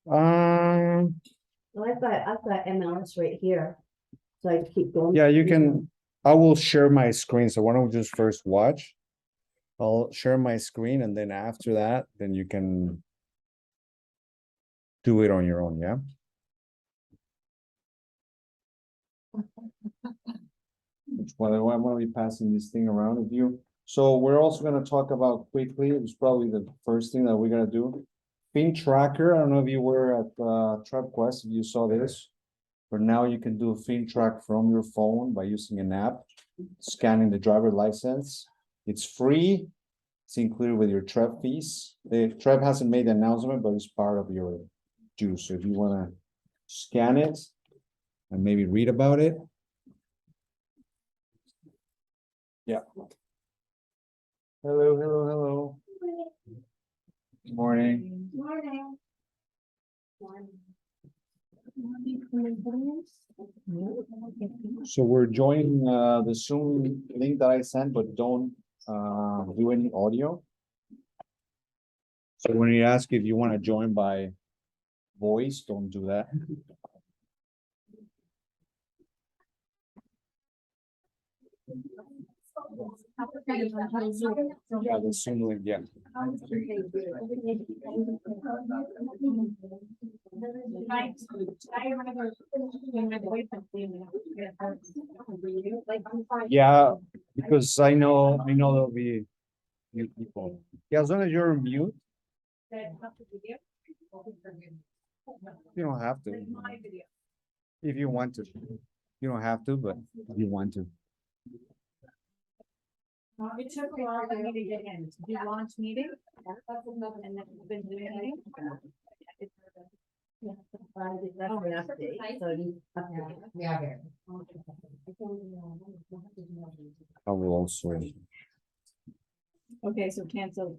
Well, I've got MLS right here. So I keep going. Yeah, you can, I will share my screen. So why don't we just first watch? I'll share my screen and then after that, then you can do it on your own, yeah? Why don't we passing this thing around with you? So we're also gonna talk about quickly, it's probably the first thing that we're gonna do. Pin tracker, I don't know if you were at TrapQuest, if you saw this. But now you can do a fin track from your phone by using an app, scanning the driver license. It's free. It's included with your Trev fees. The Trev hasn't made the announcement, but it's part of your due. So if you wanna scan it and maybe read about it. Yeah. Hello, hello, hello. Good morning. Morning. So we're joining the Zoom link that I sent, but don't do any audio. So when you ask if you want to join by voice, don't do that. Yeah, the Zoom link, yeah. Yeah, because I know there'll be new people. Yeah, as long as you're on mute, you don't have to. If you want to. You don't have to, but if you want to. It took a while for me to get in. Did you launch meeting? And then you've been doing anything? I will also. Okay, so cancel,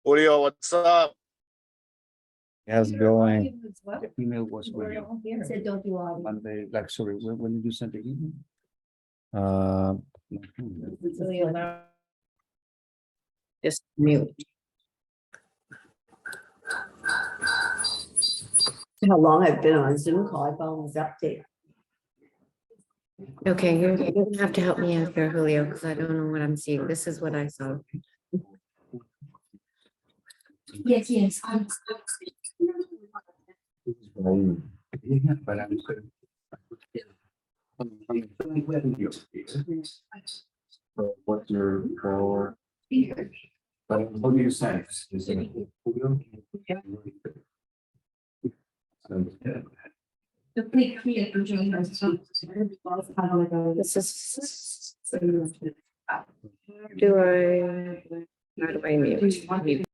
Julio, what's up? How's it going? The email was when you, Said, don't do all. Monday, like, sorry, when did you send the email? Just mute. How long I've been on Zoom call, I've always updated. Okay, you're gonna have to help me out here, Julio, because I don't know what I'm seeing. This is what I saw. Yes, yes. Yeah, but I'm. So what's your, or? But what do you say? Is it Julio? This is. Do I? How do I mute?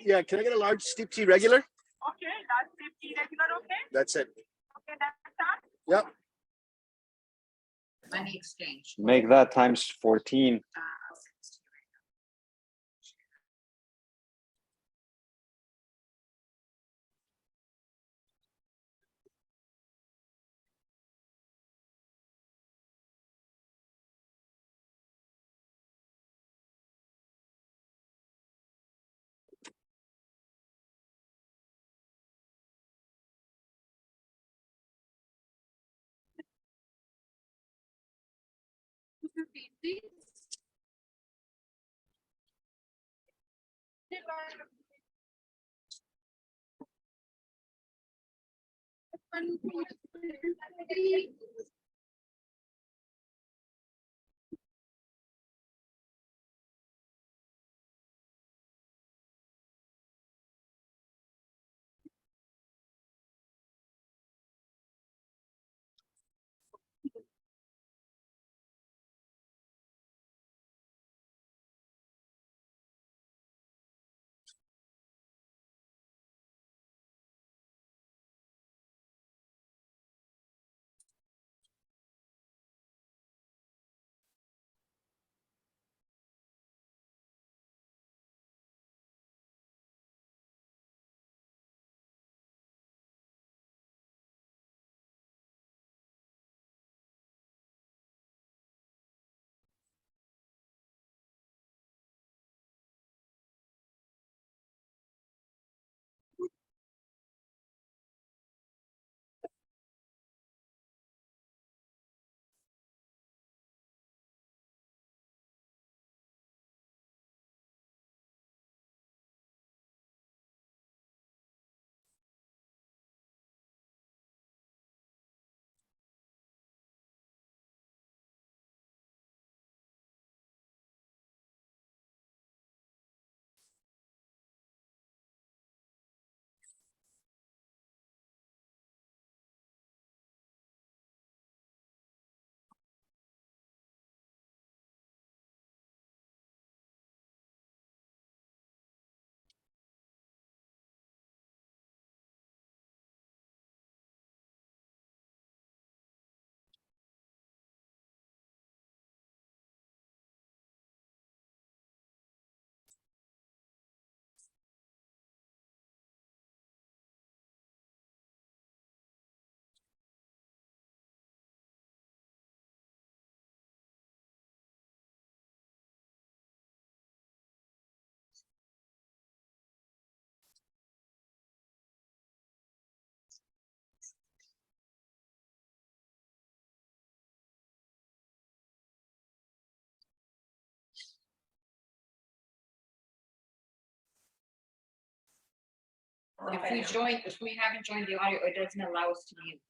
Yeah, can I get a large steep tea regular? Okay, that's 50 regular, okay? That's it. Okay, that's that. Yep. Money exchange. Make that times 14. If we haven't joined the audio, it doesn't allow us to mute.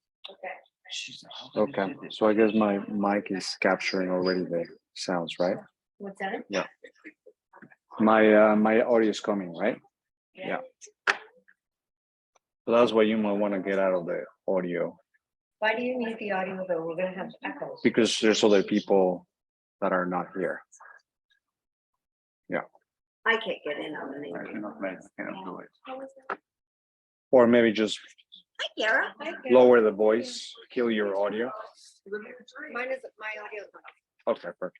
Okay, so I guess my mic is capturing already the sounds, right? What's that? Yeah. My audio is coming, right? Yeah. So that's why you might want to get out of the audio, Why do you need the audio though? We're gonna have echoes. because there's other people that are not here. I can't get in on the name. I cannot do it. Or maybe just Hi, Kara. lower the voice, kill your audio. Mine is, my audio. Okay, perfect.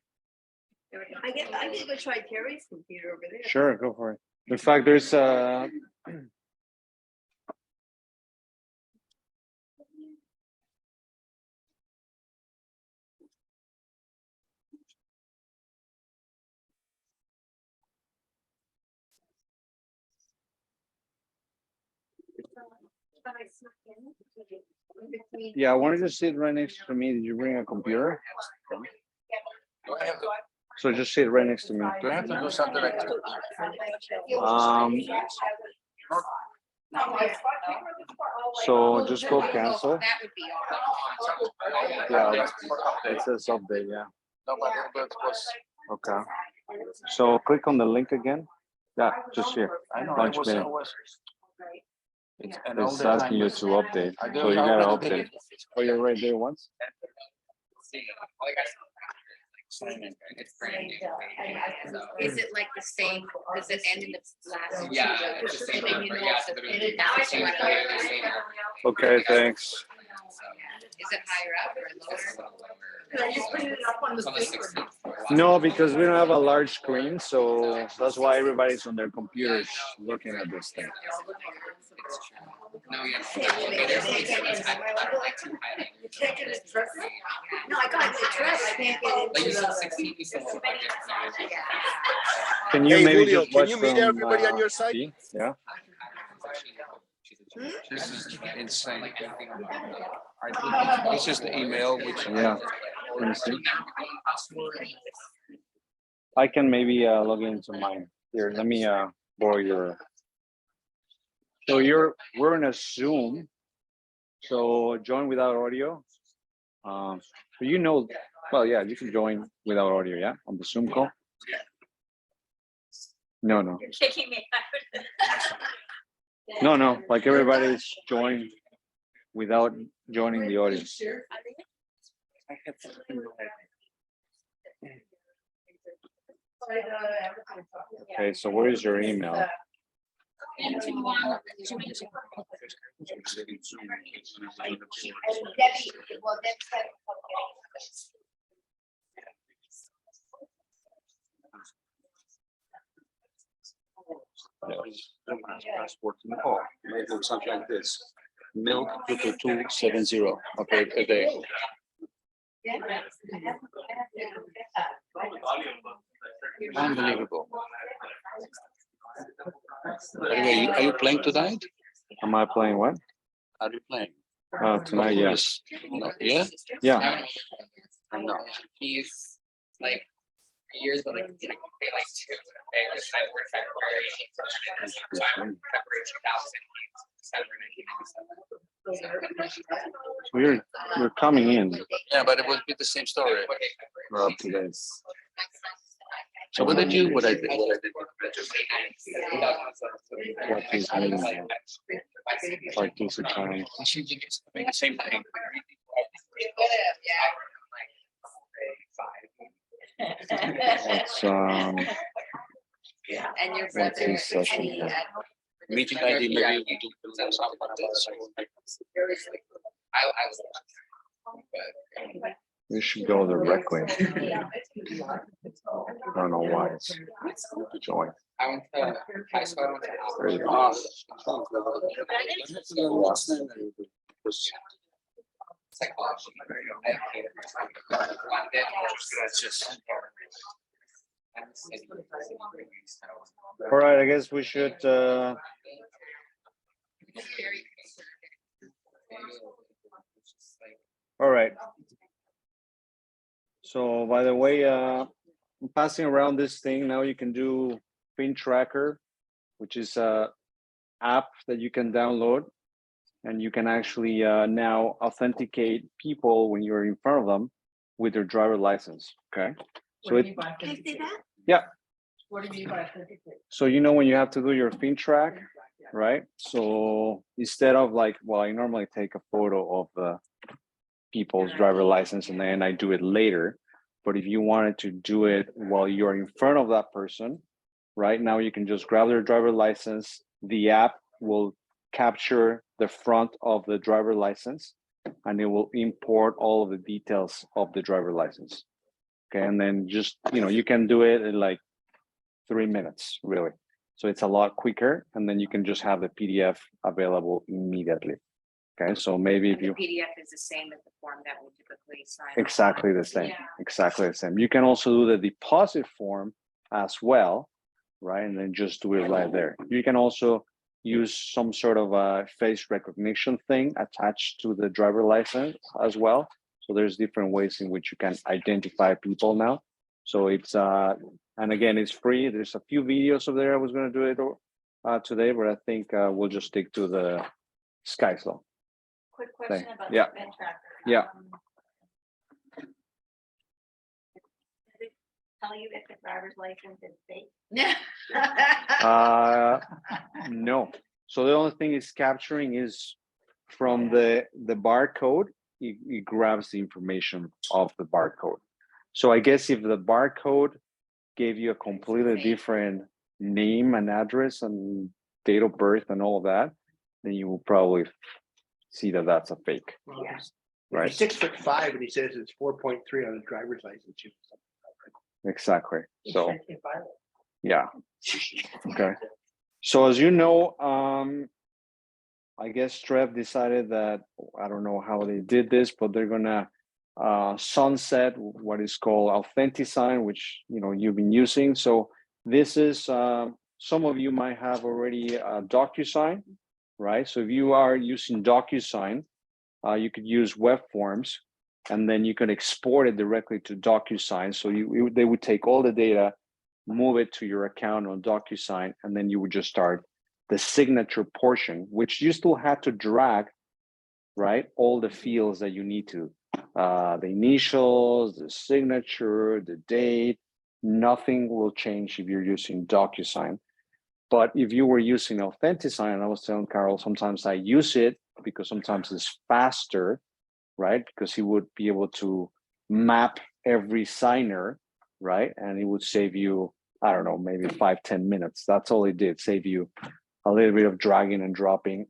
I get to go try Carrie's computer over there. Sure, go for it. In fact, there's yeah, why don't you sit right next to me? Did you bring a computer? Do I have to, So just sit right next to me. do I have to do something like? So just go cancel. That would be all. Yeah, it says update, yeah. No, but it was, Okay. So click on the link again. Yeah, just here. I know, Launch I meeting. was. And all It's the asking time you was- to update. I So you gotta already did update. Oh, you're right there once? Is it like the same, does it end in the last? Yeah, it's the same number, yeah, it's literally the same number, the same number. Okay, thanks. Is it higher up or lower? Could I just put it up on the 16th? No, because we don't have a large screen, so that's why everybody's on their computers looking at this thing. No, yeah. Okay, there's like some type that are like too high. You can't get it dressed. No, I got the dress. I can't get Like you into said, the. 16, we still have budget. Can you Hey, maybe Julio, just can watch you meet from, everybody on your side? P? Yeah. This is insane. This is the email which. Yeah. Let me see. I can maybe log into mine. Here, let me borrow your. So we're in a Zoom. So join without audio. So you know, well, yeah, you can join without audio, yeah, on the Zoom call. No. Shaking me. No, like everybody's joined without joining the audience. Okay, so where is your email? Passport. Oh, maybe something like this. Milk 22270. Okay, a day. Unbelievable. Anyway, are you playing tonight? Am I playing what? Are you playing? Tonight, yes. No, yeah? Yeah. No. He's like years, but like, you know, pay like two. Okay, this time we're February 2097. We're coming in. Yeah, but it would be the same story. We're up to this. So what did you, what I did? What is meaning? Participant. Make the same thing. It's And your what's brother. this session here? Meeting ID, maybe we do something like this. I was. But We should go directly. I don't know why it's join. I went to high school, I went to There you Alpha. go. Psychology. I hated it. London, All right, I guess we should all right. So by the way, I'm passing around this thing. Now you can do pin tracker, which is app that you can download, and you can actually now authenticate people when you're in front of them with their driver license. Okay, so it, yeah. What do you mean by authenticate? So you know when you have to do your fin track, right? So instead of like, well, I normally take a photo of the people's driver license and then I do it later. But if you wanted to do it while you're in front of that person, right now you can just grab their driver license. The app will capture the front of the driver license and it will import all of the details of the driver license. Okay, and then just, you can do it in like 3 minutes, really. So it's a lot quicker, and then you can just have the PDF available immediately. Okay, so maybe if The you PDF is the same as the form that we typically sign. exactly the same, Yeah. exactly the same. You can also do the deposit form as well, right? And then just do it right there. You can also use some sort of a face recognition thing attached to the driver license as well. So there's different ways in which you can identify people now. So it's and again, it's free. There's a few videos over there. I was going to do it today, but I think we'll just stick to the Skyslope. Quick question about Yeah. the fin tracker. Yeah. Does it tell you if the driver's license is fake? No. So the only thing it's capturing is from the barcode. It grabs the information of the barcode. So I guess if the barcode gave you a completely different name and address and date of birth and all of that, then you will probably see that that's a fake. Yeah. Right. He's 6'5" and he says it's 4.3 on his driver's license. Exactly. So yeah. Okay. So as you know, I guess Trev decided that, I don't know how they did this, but they're gonna sunset what is called Authentisign, which you've been using. So this is some of you might have already DocuSign, right? So if you are using DocuSign, you could use web forms, and then you can export it directly to DocuSign. So they would take all the data, move it to your account on DocuSign, and then you would just start the signature portion, which you still had to drag, right? All the fields that you need to, the initials, the signature, the date, nothing will change if you're using DocuSign. But if you were using Authentisign, and I was telling Carol, sometimes I use it because sometimes it's faster, right? Because he would be able to map every signer, right? And it would save you, I don't know, maybe 5-10 minutes. That's all it did, save you a little bit of dragging and dropping,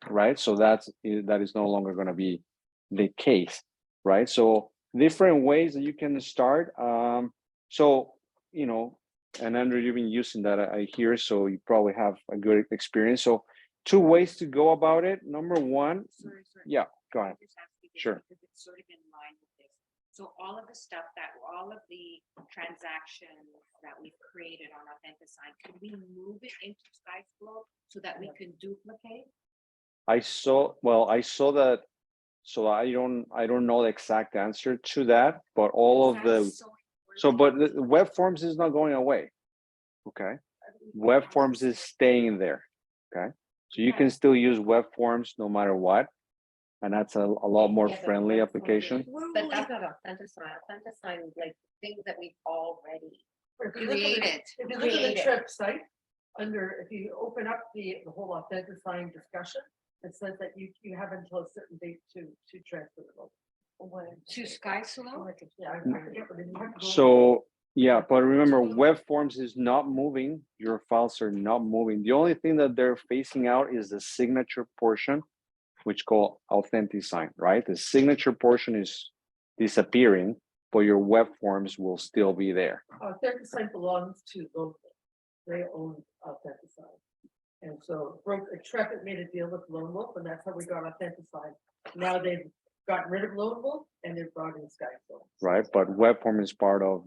right? So that is no longer going to be the case, right? So different ways that you can start. And Andrew, you've been using that, I hear, so you probably have a good experience. So 2 ways to go about it. Number one, Sorry. yeah, go ahead. Just ask you this Sure. because it's sort of in line with this. So all of the stuff all of the transactions that we've created on Authentisign, can we move it into Skyslope so that we can duplicate? I saw that. So I don't know the exact answer to that, but all of the but the web forms is not going away. Okay, web forms is staying there. Okay, so you can still use web forms no matter what, and that's a lot more friendly application. But that's not Authentisign. Authentisign is like things that we've already Created. If you look at the trip site, if you open up the whole Authentisign discussion, it says that you have until a certain date to transfer it over. To Skyslope? Yeah, I forget what it is. So yeah, but remember, web forms is not moving. Your files are not moving. The only thing that they're phasing out is the signature portion, which called Authentisign, right? The signature portion is disappearing, but your web forms will still be there. Authentisign belongs to Local. They own Authentisign. And so Traffic made a deal with Lone Wolf, and that's how we got Authentisign. Now they've gotten rid of Lone Wolf and they've brought in Skyslope. Right, but web form is part of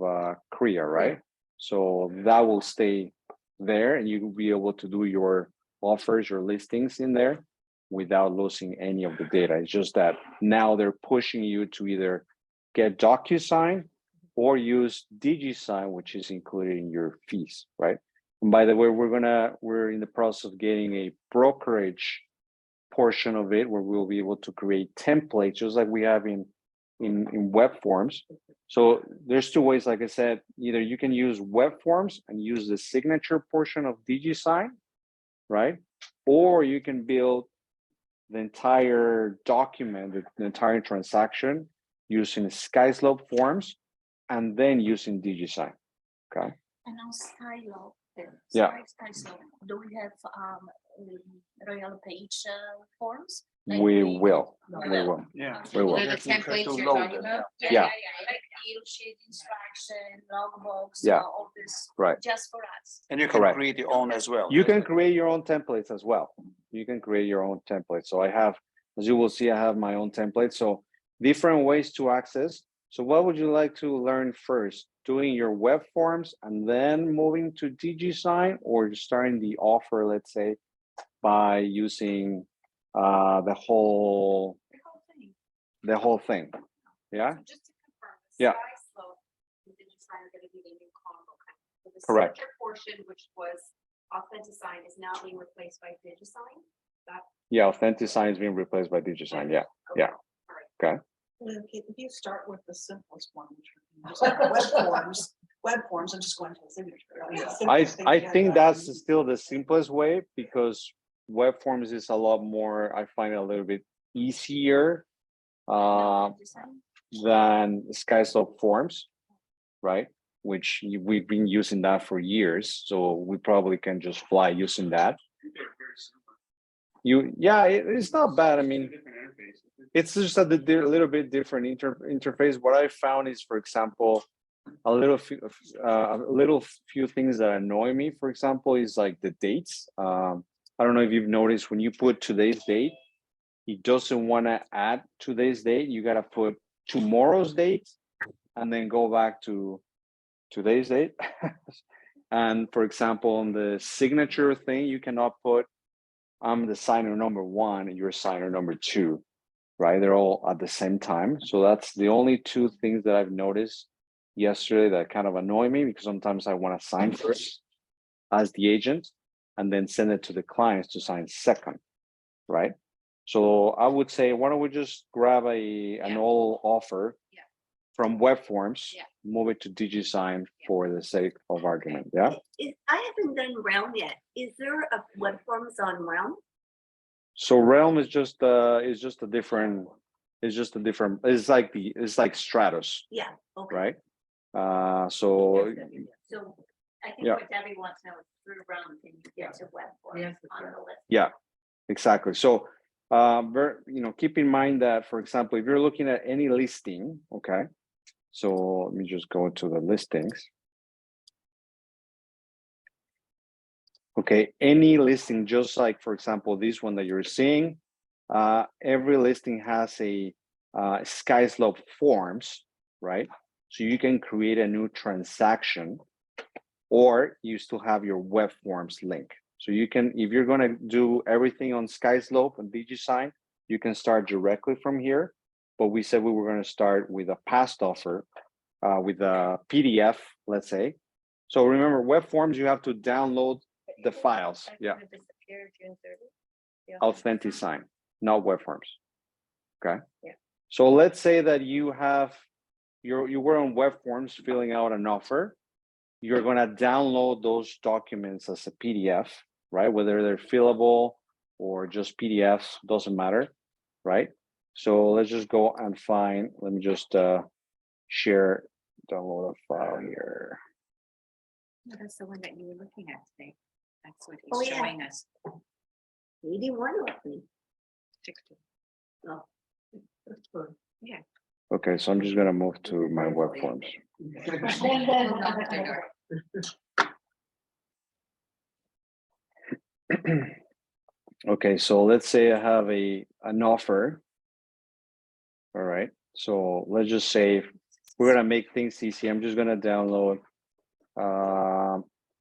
Korea, right? So that will stay there, and you will be able to do your offers, your listings in there without losing any of the data. It's just that now they're pushing you to either get DocuSign or use Digisign, which is included in your fees, right? And by the way, we're in the process of getting a brokerage portion of it where we'll be able to create templates just like we have in web forms. So there's two ways, like I said, either you can use web forms and use the signature portion of Digisign, right? Or you can build the entire document, the entire transaction using Skyslope forms and then using Digisign, okay? And on Skyslope, Yeah. Skyslope, do we have royal page forms? We will, we will. Yeah. We will. They're the templates you're talking about? Yeah. Like deal sheet, instruction, logbooks, Yeah. all this, Right. just for us. And you can Correct. create your own as well. You can create your own templates as well. You can create your own templates. So I have, as you will see, I have my own template. So different ways to access. So what would you like to learn first? Doing your web forms and then moving to Digisign, or starting the offer, let's say, by using the whole thing. Yeah. So just to confirm, Yeah. Skyslope and Digisign are gonna be the new combo. So the Correct. signature portion, which was Authentisign, is now being replaced by Digisign. Yeah, Authentisign is being replaced by Digisign. Yeah. Yeah. Okay. If you start with the simplest one, which is web forms, I'm just going to the signature. I think that's still the simplest way because web forms is a lot more, I find it a little bit easier than Skyslope forms, right? Which we've been using that for years, so we probably can just fly using that. It's not bad. I mean, it's just a little bit different interface. What I found is, for example, a little few things that annoy me. For example, is like the dates. I don't know if you've noticed when you put today's date, it doesn't want to add today's date. You got to put tomorrow's date and then go back to today's date. And for example, on the signature thing, you cannot put I'm the signer number 1 and you're signer number 2, right? They're all at the same time. So that's the only two things that I've noticed yesterday that kind of annoy me, because sometimes I want to sign first as the agent and then send it to the clients to sign second, right? So I would say, why don't we just grab an old offer from web forms, move it to Digisign for the sake of argument, yeah? I haven't done Realm yet. Is there a web forms on Realm? So Realm is just a different, it's like Stratus, Yeah, okay. right? So So I think Yeah. what Debbie wants to know is through Realm, can you get to web forms Yes. on the list? yeah, exactly. So keep in mind that, for example, if you're looking at any listing, okay, so let me just go to the listings. Okay, any listing, just like, for example, this one that you're seeing, every listing has a Skyslope forms, right? So you can create a new transaction, or you still have your web forms link. So you can, if you're going to do everything on Skyslope and Digisign, you can start directly from here. But we said we were going to start with a past offer with a PDF, let's say. So remember, web forms, you have to download the files. That's Yeah, gonna disappear June 30th. Authentisign, not web forms. Okay. Yeah. So let's say that you were on web forms filling out an offer. You're going to download those documents as a PDF, right? Whether they're fillable or just PDFs, doesn't matter, right? So let's just go and find, let me just share, download a file here. No, that's the one that you were looking at today. That's what Oh, he's yeah. showing us. 81 of me. 60. Oh. That's good. Okay, so I'm just going to move to my web forms. Okay, so let's say I have an offer. All right, so let's just say we're gonna make things easy. I'm just gonna download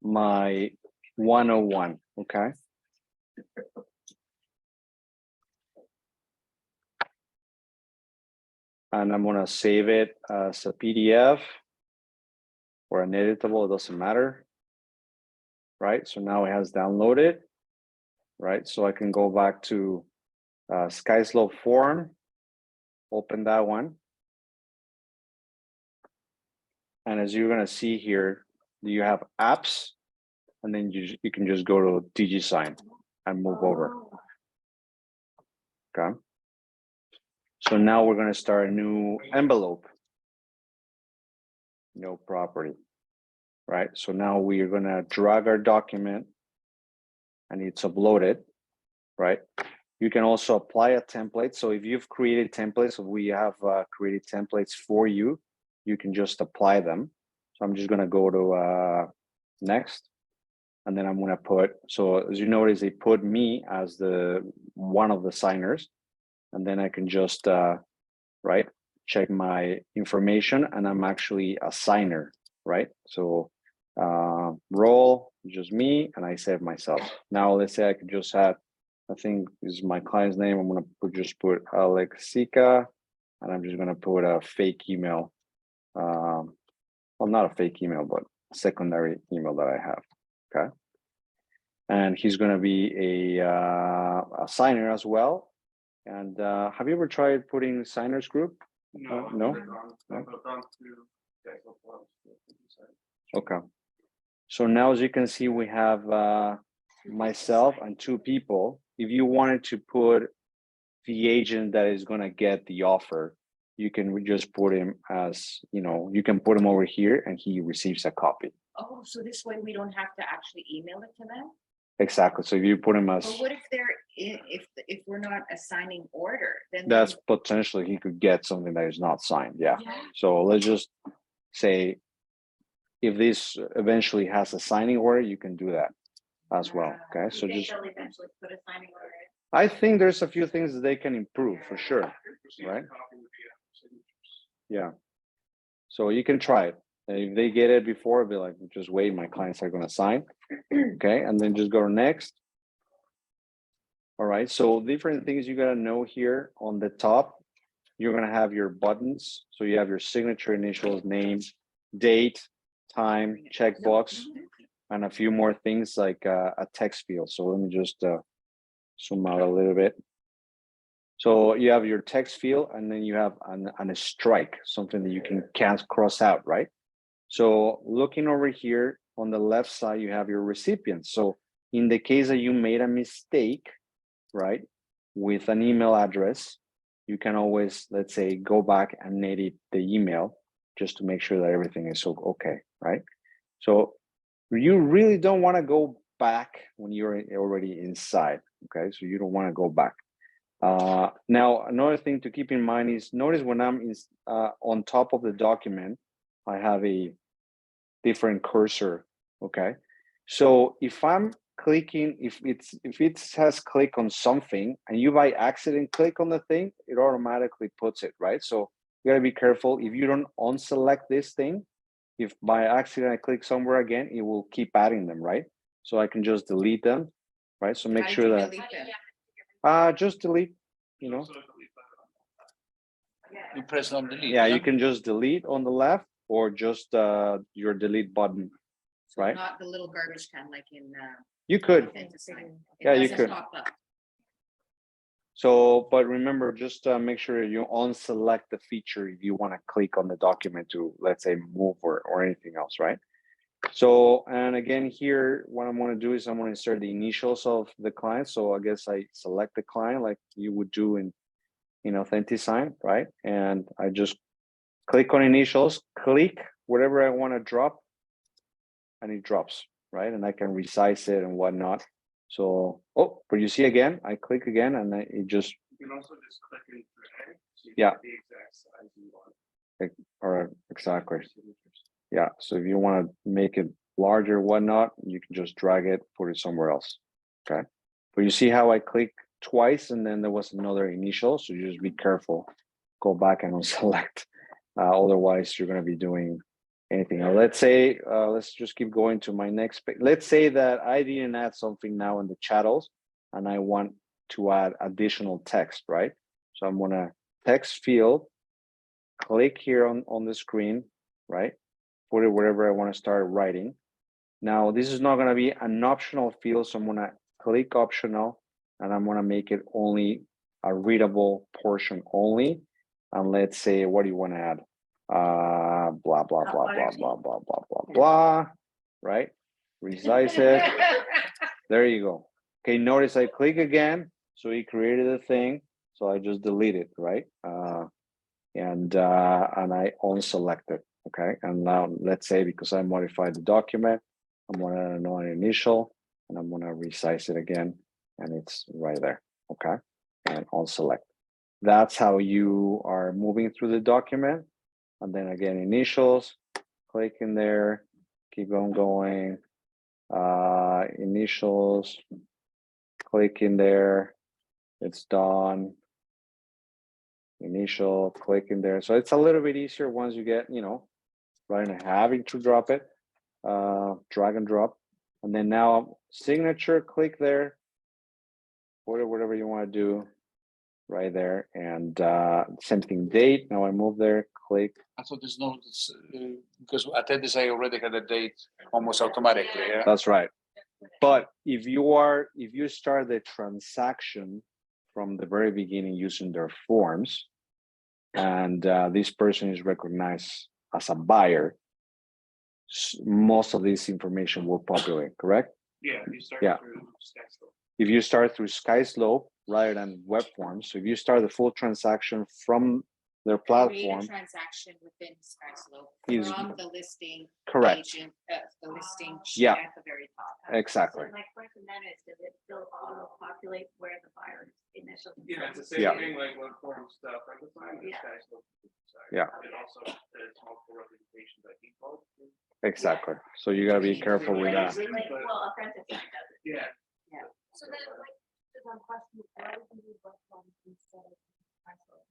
my 101, okay? And I'm gonna save it as a PDF or an editable, it doesn't matter. right? So now it has downloaded, right? So I can go back to Skyslope form, open that one. And as you're gonna see here, you have apps, and then you can just go to Digisign and move over. Okay. So now we're gonna start a new envelope. No property, right? So now we are gonna drag our document and it's uploaded, right? You can also apply a template. So if you've created templates, we have created templates for you, you can just apply them. So I'm just gonna go to next, and then I'm gonna put, so as you notice, they put me as the one of the signers, and then I can just, right, check my information, and I'm actually a signer, right? So role, just me, and I save myself. Now let's say I could just add, I think this is my client's name. I'm gonna just put Alexica, and I'm just gonna put a fake email. Well, not a fake email, but a secondary email that I have. Okay. And he's gonna be a signer as well. And have you ever tried putting signers group? No. No? Okay. So now, as you can see, we have myself and two people. If you wanted to put the agent that is going to get the offer, you can just put him as, you know, you can put him over here and he receives a copy. Oh, so this way we don't have to actually email it to them? Exactly. So if you put him as, But what if they're, if we're not assigning order, then? that's potentially, he could get something that is not signed. Yeah. Yeah. So let's just say, if this eventually has a signing order, you can do that as well. Okay. So just, Eventually put a signing order. I think there's a few things that they can improve for sure, right? Yeah. So you can try it. And if they get it before, be like, just wait, my clients are going to sign. Okay. And then just go to next. All right. So different things you got to know here on the top, you're going to have your buttons. So you have your signature, initials, name, date, time, checkbox, and a few more things like a text field. So let me just zoom out a little bit. So you have your text field, and then you have a strike, something that you can't cross out, right? So looking over here on the left side, you have your recipient. So in the case that you made a mistake, right, with an email address, you can always, let's say, go back and edit the email just to make sure that everything is okay, right? So you really don't want to go back when you're already inside, okay? So you don't want to go back. Now, another thing to keep in mind is, notice when I'm on top of the document, I have a different cursor, okay? So if I'm clicking, if it has click on something and you by accident click on the thing, it automatically puts it, right? So you gotta be careful. If you don't unselect this thing, if by accident I click somewhere again, it will keep adding them, right? So I can just delete them, right? So make sure that just delete, you know. You press on delete. Yeah, you can just delete on the left, or just your delete button, right? Not the little garbage can like in. You could. Digisign. It Yeah, you doesn't could. pop up. So, but remember, just make sure you unselect the feature if you want to click on the document to, let's say, move or anything else, right? So, and again, here, what I'm going to do is I'm going to insert the initials of the client. So I guess I select the client like you would do in Digisign, right? And I just click on initials, click whatever I want to drop, and it drops, right? And I can resize it and whatnot. So, oh, but you see again, I click again and it just. You can also just click and drag. So you Yeah. get the exact size you want. All right, exactly. Yeah, so if you want to make it larger, whatnot, you can just drag it, put it somewhere else. Okay. But you see how I clicked twice and then there was another initial. So you just be careful. Go back and unselect. Otherwise, you're going to be doing anything. Now, let's say, let's just keep going to my next page. Let's say that I didn't add something now in the channels and I want to add additional text, right? So I'm going to text field, click here on the screen, right? Put it wherever I want to start writing. Now, this is not gonna be an optional field, so I'm gonna click optional, and I'm gonna make it only a readable portion only. And let's say, what do you wanna add? Blah, blah, blah, blah, blah, blah, blah, blah, blah, right? Resize it. There you go. Okay, notice I click again, so he created a thing, so I just delete it, right? And I unselect it, okay? And now let's say, because I modified the document, I'm gonna know an initial, and I'm gonna resize it again, and it's right there, okay? And unselect. That's how you are moving through the document. And then again, initials, click in there, keep on going. Initials, click in there, it's done. Initial, click in there. So it's a little bit easier once you get, rather than having to drop it, drag and drop. And then now signature, click there, whatever you want to do right there. And same thing, date. Now I move there, click. I thought there's no, because at this I already had a date almost automatically, yeah? That's right. But if you start the transaction from the very beginning using their forms, and this person is recognized as a buyer, most of this information will populate, correct? Yeah, you start Yeah. through Skyslope. If you start through Skyslope rather than web forms, so if you start the full transaction from their Create a platform, transaction within Skyslope Is- from the listing. correct. Agent, the listing sheet Yeah. at the very top. Exactly. My question then is, does it still auto-populate where the buyer's initial? Yeah, it's the same Yeah. thing like what form stuff, like the time, the Yeah. Skyslope. Yeah. It also, there's multiple representations by default. Exactly. So you gotta be careful with that. Like, well, Authentic does it. Yeah. So then, like, there's one question, why would you do web forms instead of Skyslope?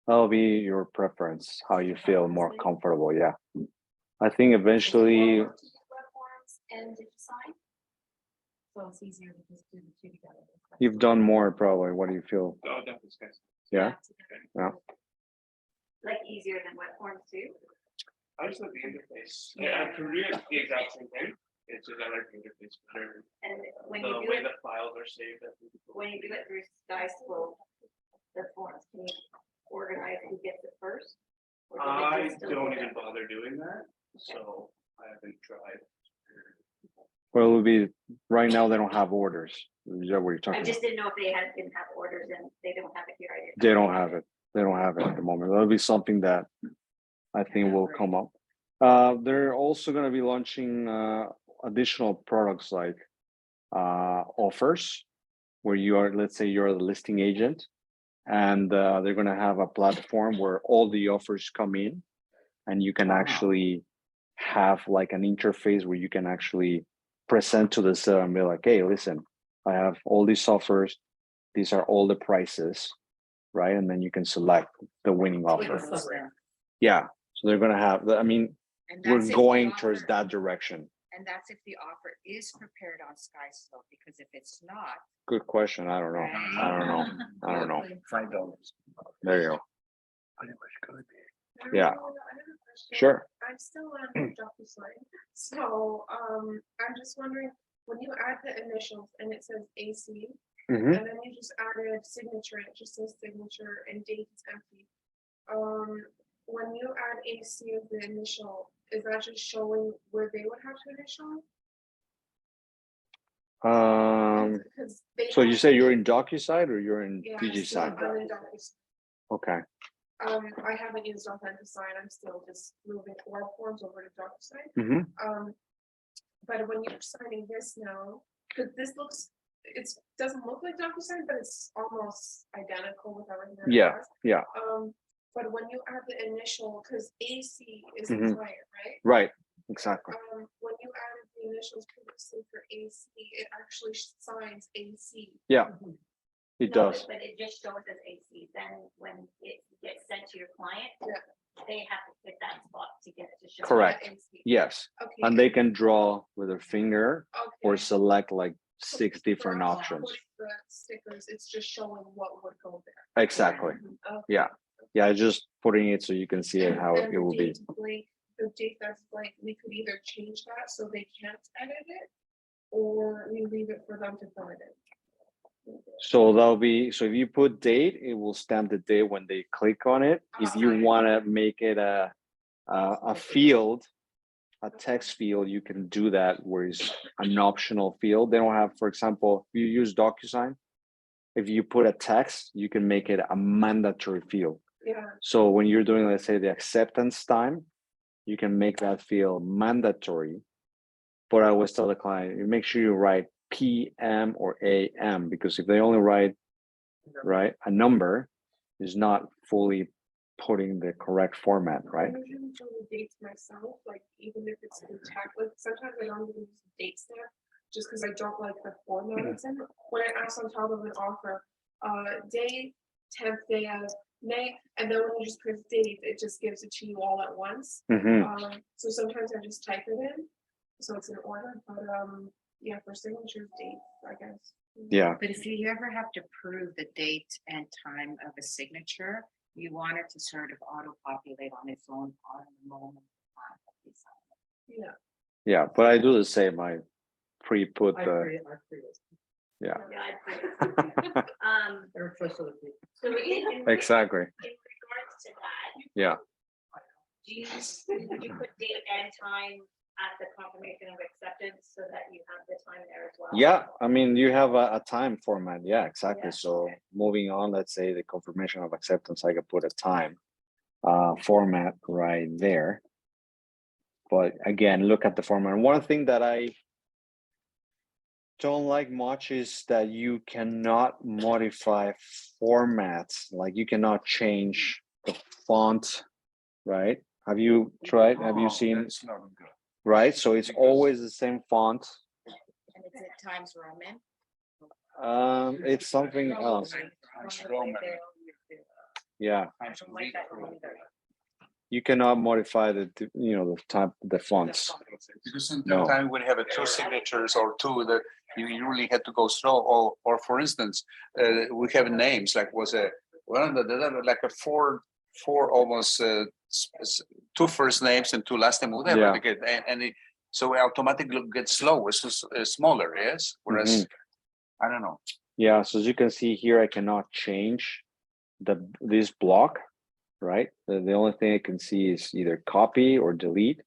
That'll be your preference, how you feel more comfortable. Yeah. I think eventually, Web forms and Digisign? So it's easier to just do the two together. you've done more probably. What do you feel? Oh, definitely Skyslope. Yeah. Yeah. Like easier than web forms too? I just like the interface. Yeah, I can read the exact same thing. It's just I like the interface better. And when The you do way it, the files are saved. I think. when you do it through Skyslope, the forms, can you organize who gets it first? Or does it I just still don't go even back? bother doing that, so I haven't tried. Well, it'll be, right now, they don't have orders. Is that what you're I talking about? just didn't know if they didn't have orders and they don't have it here. I didn't They know. don't have it. They don't have it at the moment. That'll be something that I think will come up. They're also gonna be launching additional products like offers, where you are, let's say you're the listing agent, and they're gonna have a platform where all the offers come in, and you can actually have like an interface where you can actually present to the seller and be like, hey, listen, I have all these offers. These are all the prices, right? And then you can select the winning offer. Yeah, so they're gonna have, I mean, And we're that's if the going towards offer- that direction. And that's if the offer is prepared on Skyslope, because if it's not. Good question. I don't know. I don't know. $5. There you go. Pretty much gonna be. Yeah. Sure. I'm still on Digisign, so I'm just wondering, when you add the initials and it says AC, Mhm. and then you just added signature, it just says signature and date is empty. When you add AC of the initial, is that just showing where they would have to initial? Because they So you have- say you're in Digisign or you're in Yeah, Digisign? I'm in Digisign. Okay. I haven't used Authentic-Sign, I'm still just moving web forms over to DocuSign. Mhm. But when you're signing this now, because this looks, it doesn't look like DocuSign, but it's almost identical with everything. that it Yeah, has. yeah. But when you add the initial, because AC is Mhm. the client, right? Right. Exactly. When you added the initials previously for AC, it actually signs AC. Yeah. It No, does. But it just shows as AC, then when it gets sent to your client, Yeah. they have to hit that spot to get it to show. Correct. AC. Yes. Okay. And they can draw with their finger or Okay. select like So 6 different for us to options. push the stickers, it's just showing what would go there. Exactly. Okay. Yeah. Yeah, just putting it so you can see it how And it will be. date blank, the date that's blank, we could either change that so they can't edit it, or we leave it for them to fill it in. So that'll be, so if you put date, it will stamp the date when they click on it. If you Okay. want to make it a field, a text field, you can do that where it's an optional field. They don't have, for example, if you use DocuSign, if you put a text, you can make it a mandatory field. Yeah, So when you're doing, let's say, the acceptance time, you can make that field mandatory. But I always tell the client, you make sure you write PM or AM, because if they only write a number, is not fully putting the correct format, right? I usually do the dates myself, like even if it's in tech, like sometimes I don't even use the date stamp, just because I don't like the format it's in. When I ask on top of an offer, day, 10th day of May, and then when you just press date, it just gives it to you all at once. So sometimes I just type it in, so it's in order, but yeah, for signatures, date, I guess. Yeah. But if you ever have to prove the date and time of a signature, you want it to sort of auto-populate on its own on the moment. Yeah. Yeah, but I do the same. I pre-put the, yeah. Or first of the people. So in Exactly. regards to that, Yeah. would you put date and time at the confirmation of acceptance so that you have the time there as well? Yeah, I mean, you have a time format. Yeah, exactly. Yeah, So okay. moving on, let's say the confirmation of acceptance, I could put a time format right there. But again, look at the format. One thing that I don't like much is that you cannot modify formats. Like you cannot change the font, right? Have you tried? Have you seen? That's not good. Right, so it's always the same font. And it's at Times Roman. It's something else. Yeah, you cannot modify the the type, the fonts. Because No. sometimes we have two signatures or two that you really had to go slow, or for instance, we have names like was a like a four almost two first names and two last name, whatever. Yeah. So it automatically gets slow. It's just smaller, yes. Whereas I don't know. Yeah, so as you can see here, I cannot change this block, right? The only thing I can see is either copy or delete,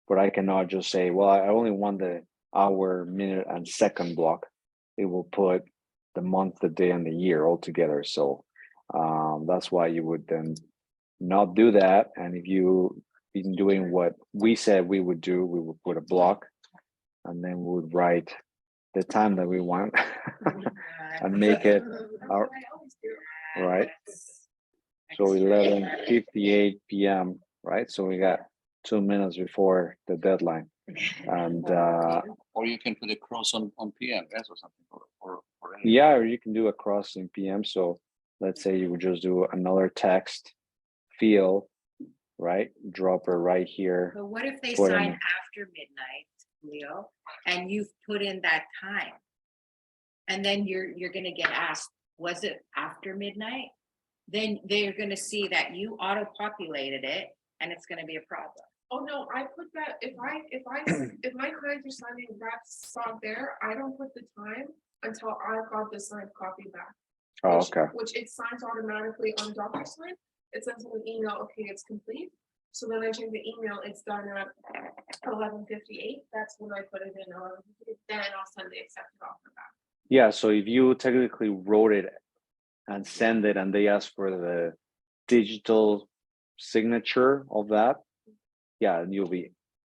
but I cannot just say, well, I only want the hour, minute, and second block. It will put the month, the day, and the year all together. So that's why you would then not do that. And if you been doing what we said we would do, we would put a block, and then we would write the time that we want and make it our, right. So 11:58 p.m. right? So we got 2 minutes before the deadline. And Or you can put a cross on PM, yes, or something, or anything. yeah, or you can do a cross in PM. So let's say you would just do another text field, right? Drop it right here. But what if they Put sign in- after midnight, Leo, and you've put in that time? And then you're gonna get asked, was it after midnight? Then they're gonna see that you auto-populated it, and it's gonna be a problem. Oh, no, I put that, if my clients are signing that spot there, I don't put the time until I've got the signed copy back. Oh, which- okay. Which it signs automatically on DocuSign. It sends me an email, okay, it's complete. So then I check the email, it's done at 11:58. That's when I put it in 11:58. Then I'll send the accepted offer back. Yeah, so if you technically wrote it and send it and they ask for the digital signature of that, yeah, you'll be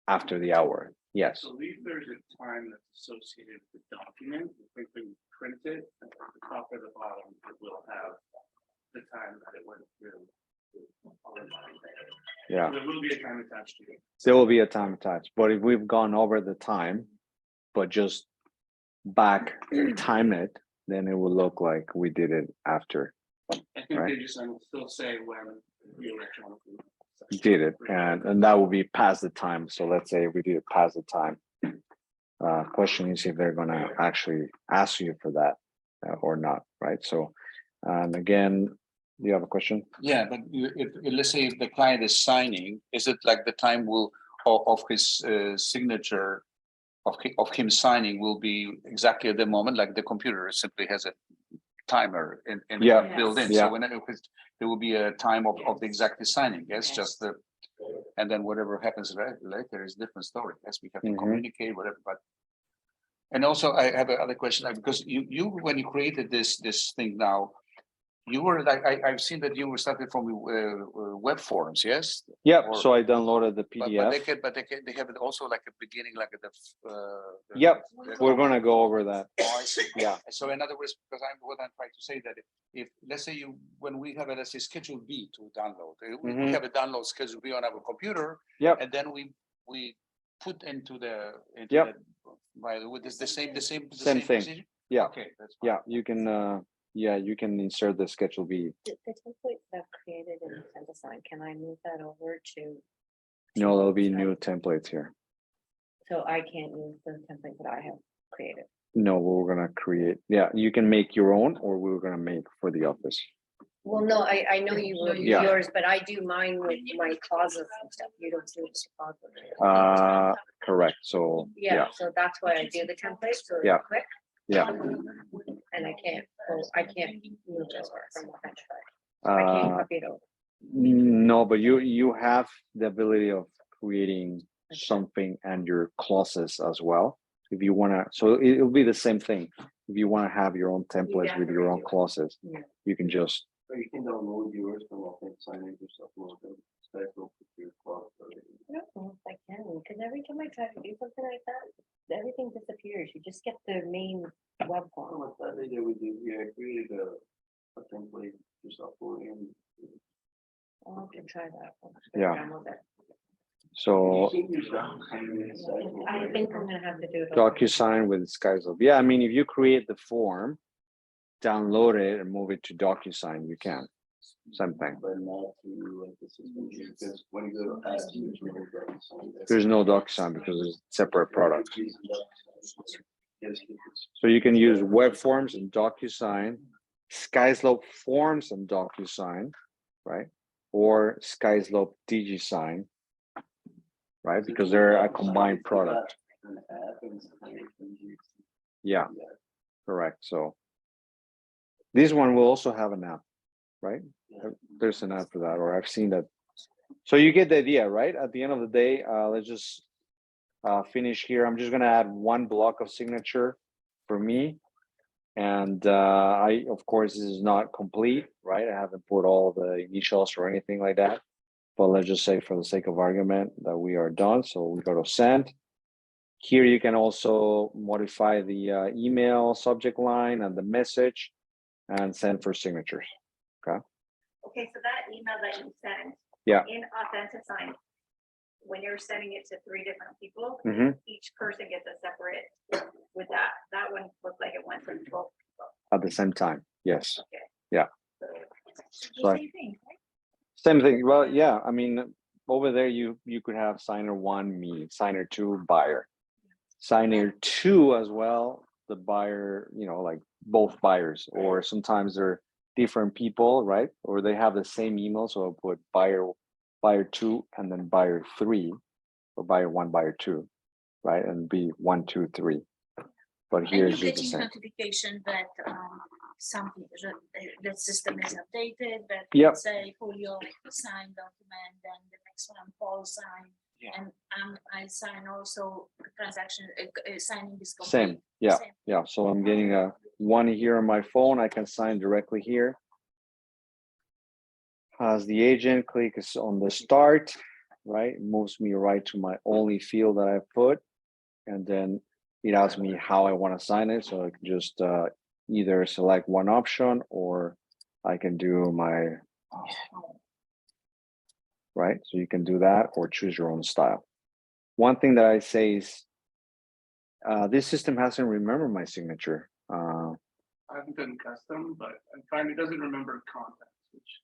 after the hour. Yes. I believe there's a time that's associated with the document. If we print it, at the top or the bottom, it will have the time that it went through. Yeah. There will be a time attached to it. There will be a time attached, but if we've gone over the time, but just back time it, then it will look like we did it after I think Right. they just will still say when you electronically did it, and that will be past the time. So let's say we did it past the time. Question is if they're gonna actually ask you for that or not, right? So, and again, you have a question? Yeah, but let's say if the client is signing, is it like the time of his signature of him signing will be exactly at the moment, like the computer simply has a timer in Yeah. built in. Yeah. So whenever there will be a time of the exact signing. Yes, just the, and then whatever happens later is a different story. Yes, we have to Mhm. communicate whatever. But and also I have another question, because you when you created this thing now, you were like I've seen that you were started from web forms. Yes. Yep, Or- so I downloaded the But PDF. they have it also like a beginning, like at the. Yep, we're gonna go over that. Oh, I see. Yeah. So in other words, because I'm trying to say that if let's say when we have a, let's say, schedule B to download, we Mhm. have a download schedule B on our computer. Yep. And then we put into Yep. by the way, the same Same thing. procedure? Yeah. Okay, that's fine. Yeah, you can insert the schedule B. The template that I've created in Digisign, can I move that over to? No, there'll be new templates here. So I can't use the template that I have created. No, we're gonna create, yeah, you can make your own, or we're gonna make for the office. Well, no, I know you will use Yeah. yours, but I do mine with my clauses and stuff. You don't do the clauses. Correct, so, Yeah, yeah, so that's why I do the template, so Yeah. it's quick. yeah. And I can't move this from the bench. I can't Uh, copy it over. no, but you have the ability of creating something and your clauses as well. If you wanna, so it'll be the same thing. If you wanna have your own templates with your own clauses, Yeah. you can just, Or you can download yours from sign in yourself, upload them, Skyslope with your clause. I don't know if I can, because every time I try to do something like that, everything disappears. You just get the main web form. What that they would do, yeah, created a template, just upload in. I'll have to try that. Yeah. Download it. so I think I'm gonna have to do it. DocuSign with Skyslope. Yeah, I mean, if you create the form, download it and move it to DocuSign, you can. Same thing. But not through like the system, because when you go to add, There's no DocuSign because it's a separate product. So you can use web forms and DocuSign, Skyslope forms and DocuSign, right? Or Skyslope Digisign, right? Because they're a combined product. Yeah, correct. So this one will also have an app, right? There's an app for that, or I've seen that. So you get the idea, right? At the end of the day, let's just finish here. I'm just gonna add one block of signature for me. And I, of course, this is not complete, right? I haven't put all the initials or anything like that. But let's just say for the sake of argument that we are done. So we go to send. Here you can also modify the email subject line and the message and send for signatures. Okay, so that email that you sent. Yeah. In Authenticsign, when you're sending it to 3 different people, Mhm. each person gets a separate, with that one looked like it went from 12 people. At the same time, yes. Okay. Yeah. The So same thing, right? same thing. Well, yeah, I mean, over there you could have signer 1, me, signer 2, buyer. Signer 2 as well, the buyer, like both buyers, or sometimes they're different people, right? Or they have the same email, so I'll put buyer 2 and then buyer 3, or buyer 1, buyer 2, right? And be 1, 2, 3. But here And it's you're just the getting same. notification that the system is updated, that Yep. say Julio signed document, then the next one Paul signed. Yeah. And I sign also transaction, signing is complete. Same, yeah, Same. yeah. So I'm getting a one here on my phone. I can sign directly here. As the agent, click is on the start, right? It moves me right to my only field that I put. And then it asks me how I want to sign it. So I can just either select one option, or I can do my, right? So you can do that or choose your own style. One thing that I say is, this system hasn't remembered my signature. I haven't done custom, but I'm finding it doesn't remember contacts, which.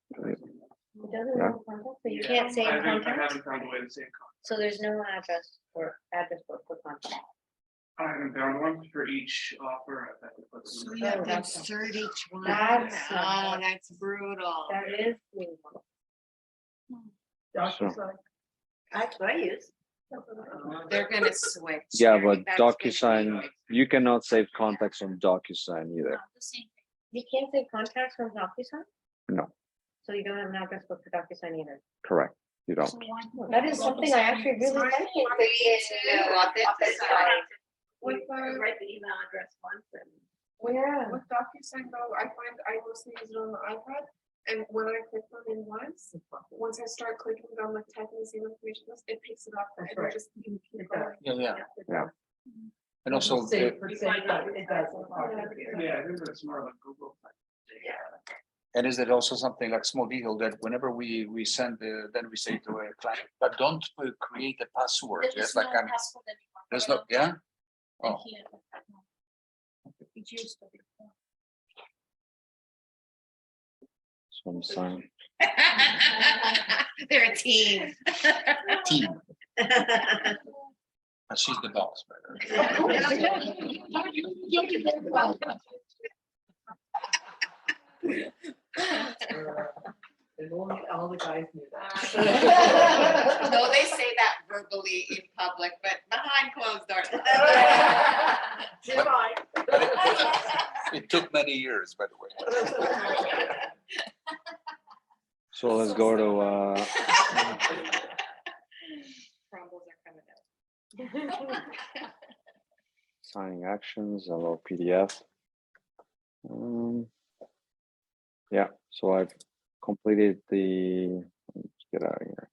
It doesn't Yeah. know contact, so you Yeah, can't save I haven't contact, found a way to save contact. so there's no address book for contact. I haven't found one for each offer. I've had to put So them you have to that's- insert each one. That's- Oh, that's brutal. That is. cool. DocuSign. That's what I use. They're gonna switch. Yeah, I but think that's gonna be DocuSign, like- you cannot save contacts on DocuSign either. not the same thing. You can't save contacts from DocuSign? No. So you don't have an address book for DocuSign either? Correct. You don't. So one- That is something I actually really like. With the, Write the email address once and. Yeah. with DocuSign though, I find I mostly use it on the iPad. And when I click on it once I start clicking on like typing the same information, it picks it up and That's it right. just. keep It going. does. Yeah. And also, Save for save, find out. it does. Yeah, I think it's more like Google. and is there also something like small detail that whenever we send, then we say to a client, but don't create a password, There just is like no I'm, password anymore. there's no, yeah? And Oh, here, no. It used to be. So I'm signing. They're a team. team, but she's the boss. And only all the guys knew that. No, they say that verbally in public, but behind closed doors. It took many years, by the way. So let's go to, Crumbles are coming out. signing actions, a little PDF. Yeah, so I've completed the, let's get out of here.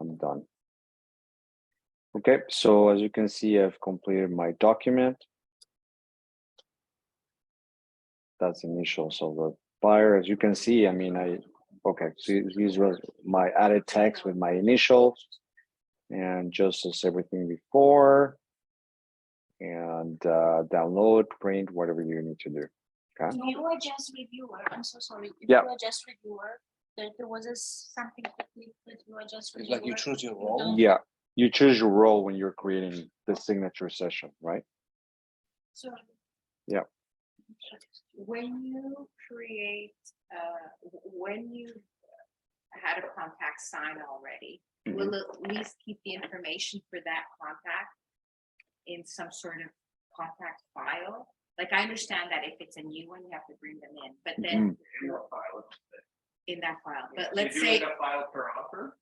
I'm done. Okay, so as you can see, I've completed my document. That's initials of the buyer. As you can see, I mean, okay, so these were my added text with my initials and just as everything before. And download, print, whatever you need to do. Okay. If you adjust reviewer, I'm so sorry. If Yeah. you adjust reviewer, there was something to click with you adjust It's like you reviewer. choose your role. Yeah, you choose your role when you're creating the signature session, right? So. Yeah. When you create, when you had a contact sign already, will it at least keep the information for that contact in some sort of contact file? Like, I understand that if it's a new one, you have to bring them in, but then In your file. in that file, but You let's do say, like a file per offer.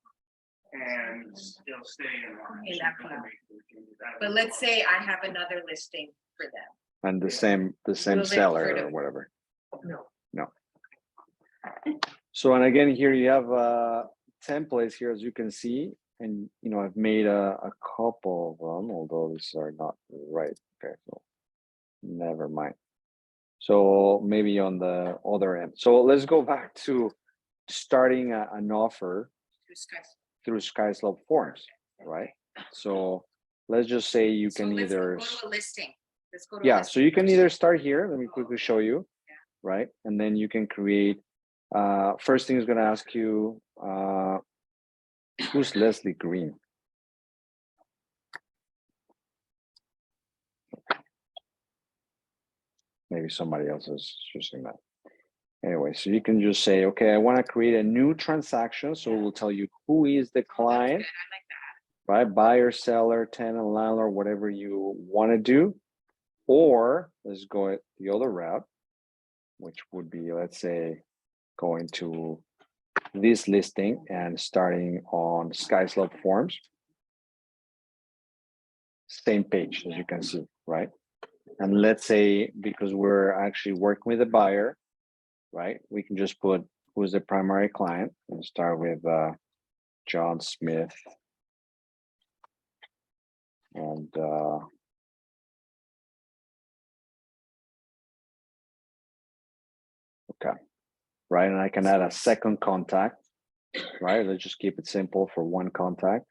And it'll stay in. that file. But let's say I have another listing for them. And the same Will they seller sort or of- whatever. No. So, and again, here you have templates here, as you can see, and you know, I've made a couple of them, although these are not right. Okay, so never mind. So maybe on the other end. So let's go back to starting an offer through Skyslope forms, right? So let's just say you So can let's either, go to a listing. Let's go to a yeah, listing so you can first. either start here. Let me quickly show you, right? And then you can create, first thing is gonna ask you, who's Leslie Green? Maybe somebody else is choosing that. Anyway, so you can just say, okay, I want to create a new transaction. So it will tell you who is the Oh, that's client, good. I like that. right? Buyer, seller, tenant, landlord, whatever you want to do. Or let's go the other route, which would be, let's say, going to this listing and starting on Skyslope forms. Same page, as you can see, right? And let's say, because we're actually working with a buyer, right? We can just put who's the primary client and start with John Smith. And okay, right? And I can add a second contact, right? Let's just keep it simple for one contact.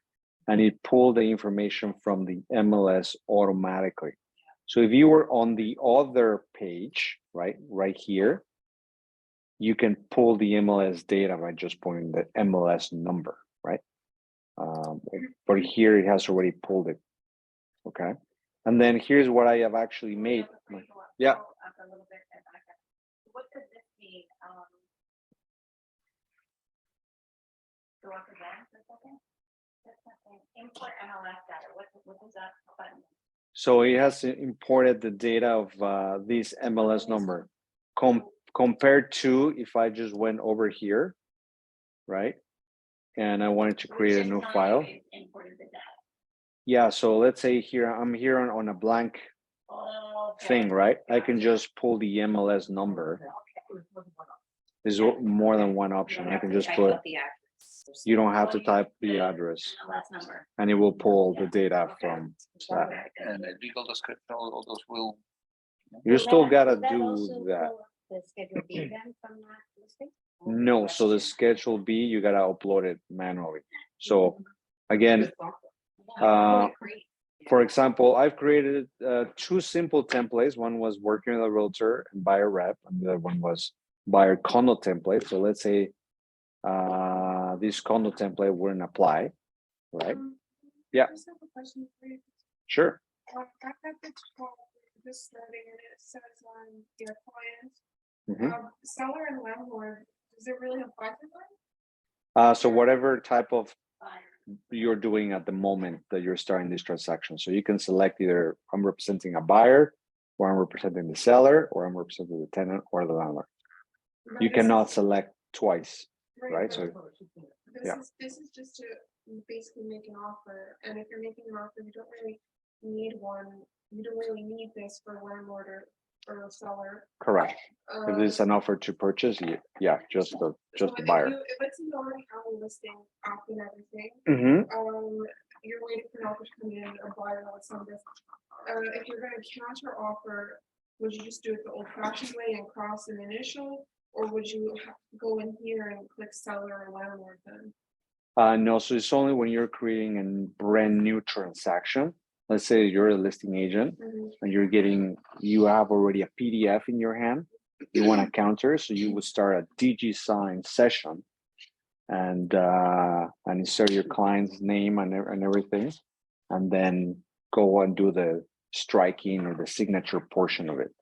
And it pulled the information from the MLS automatically. So if you were on the other page, right here, you can pull the MLS data by just putting the MLS number, right? But here it has already pulled it. Okay. And then here's what I have actually made. Yeah. What does this mean? Go up again for a second. Just something. Import MLS data. What does that button? So it has imported the data of this MLS number compared to if I just went over here, right? And I wanted to create a new file. Imported the data. Yeah, so let's say here, I'm here on a blank thing, right? I can just pull the MLS number. There's more than one option. I can just put, you don't have to type the address. MLS number. And it will pull the data from that. And the legal description, all those will. You still gotta Does that do also that. pull The schedule B then from that listing? No, so the schedule B, you gotta upload it manually. So again, for example, I've created two simple templates. One was working with a realtor and buyer rep, and the other one was buyer condo template. So let's say this condo template wouldn't apply, right? Yeah. I just have a question for you. Sure. I got the call, just starting and it says on your clients, Mhm. seller and landlord, does it really apply to them? So whatever type of you're doing at the moment that you're starting this transaction. So you can select either I'm representing a buyer, or I'm representing the seller, or I'm representing the tenant or the landlord. You cannot select twice, right? So yeah. This is just to basically make an offer, and if you're making an offer, you don't really need one, you don't really need this for landlord or a seller. Correct. If it's an offer to purchase, yeah, just the buyer. If it's you already have a listing up and everything, Mhm. you're waiting for an offer to come in, a buyer wants some of this. If you're gonna counter offer, would you just do it the old fashioned way and cross an initial? Or would you go in here and click seller or landlord then? No, so it's only when you're creating a brand new transaction. Let's say you're a listing agent and you have already a PDF in your hand. You want to counter, so you would start a Digisign session and insert your client's name and everything, and then go and do the striking or the signature portion of it.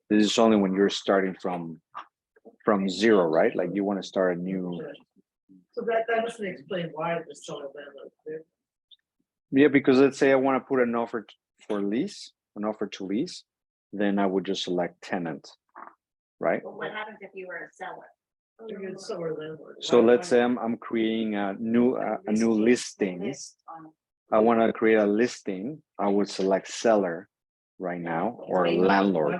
This is only when you're starting from zero, right? Like you want to start a new. So that doesn't explain why the seller landlord there. Yeah, because let's say I want to put an offer for lease, an offer to lease, then I would just select tenant, right? But what happens if you were a seller? You're a seller landlord. So let's say I'm creating a new listing. I want to create a listing. I would select seller right now or landlord.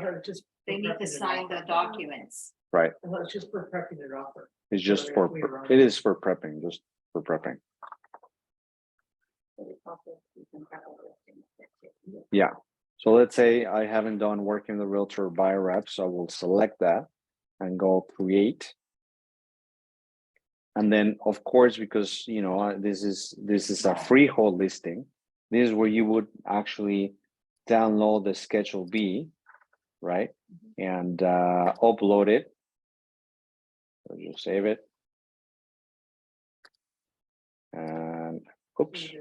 They need to sign the documents. Right. It's just for prepping an offer. It's just it is for prepping, just for prepping. Yeah. So let's say I haven't done working the realtor buyer rep, so I will select that and go create. And then of course, because this is a freehold listing, this is where you would actually download the Schedule B, right? And upload it. So you save it. And oops.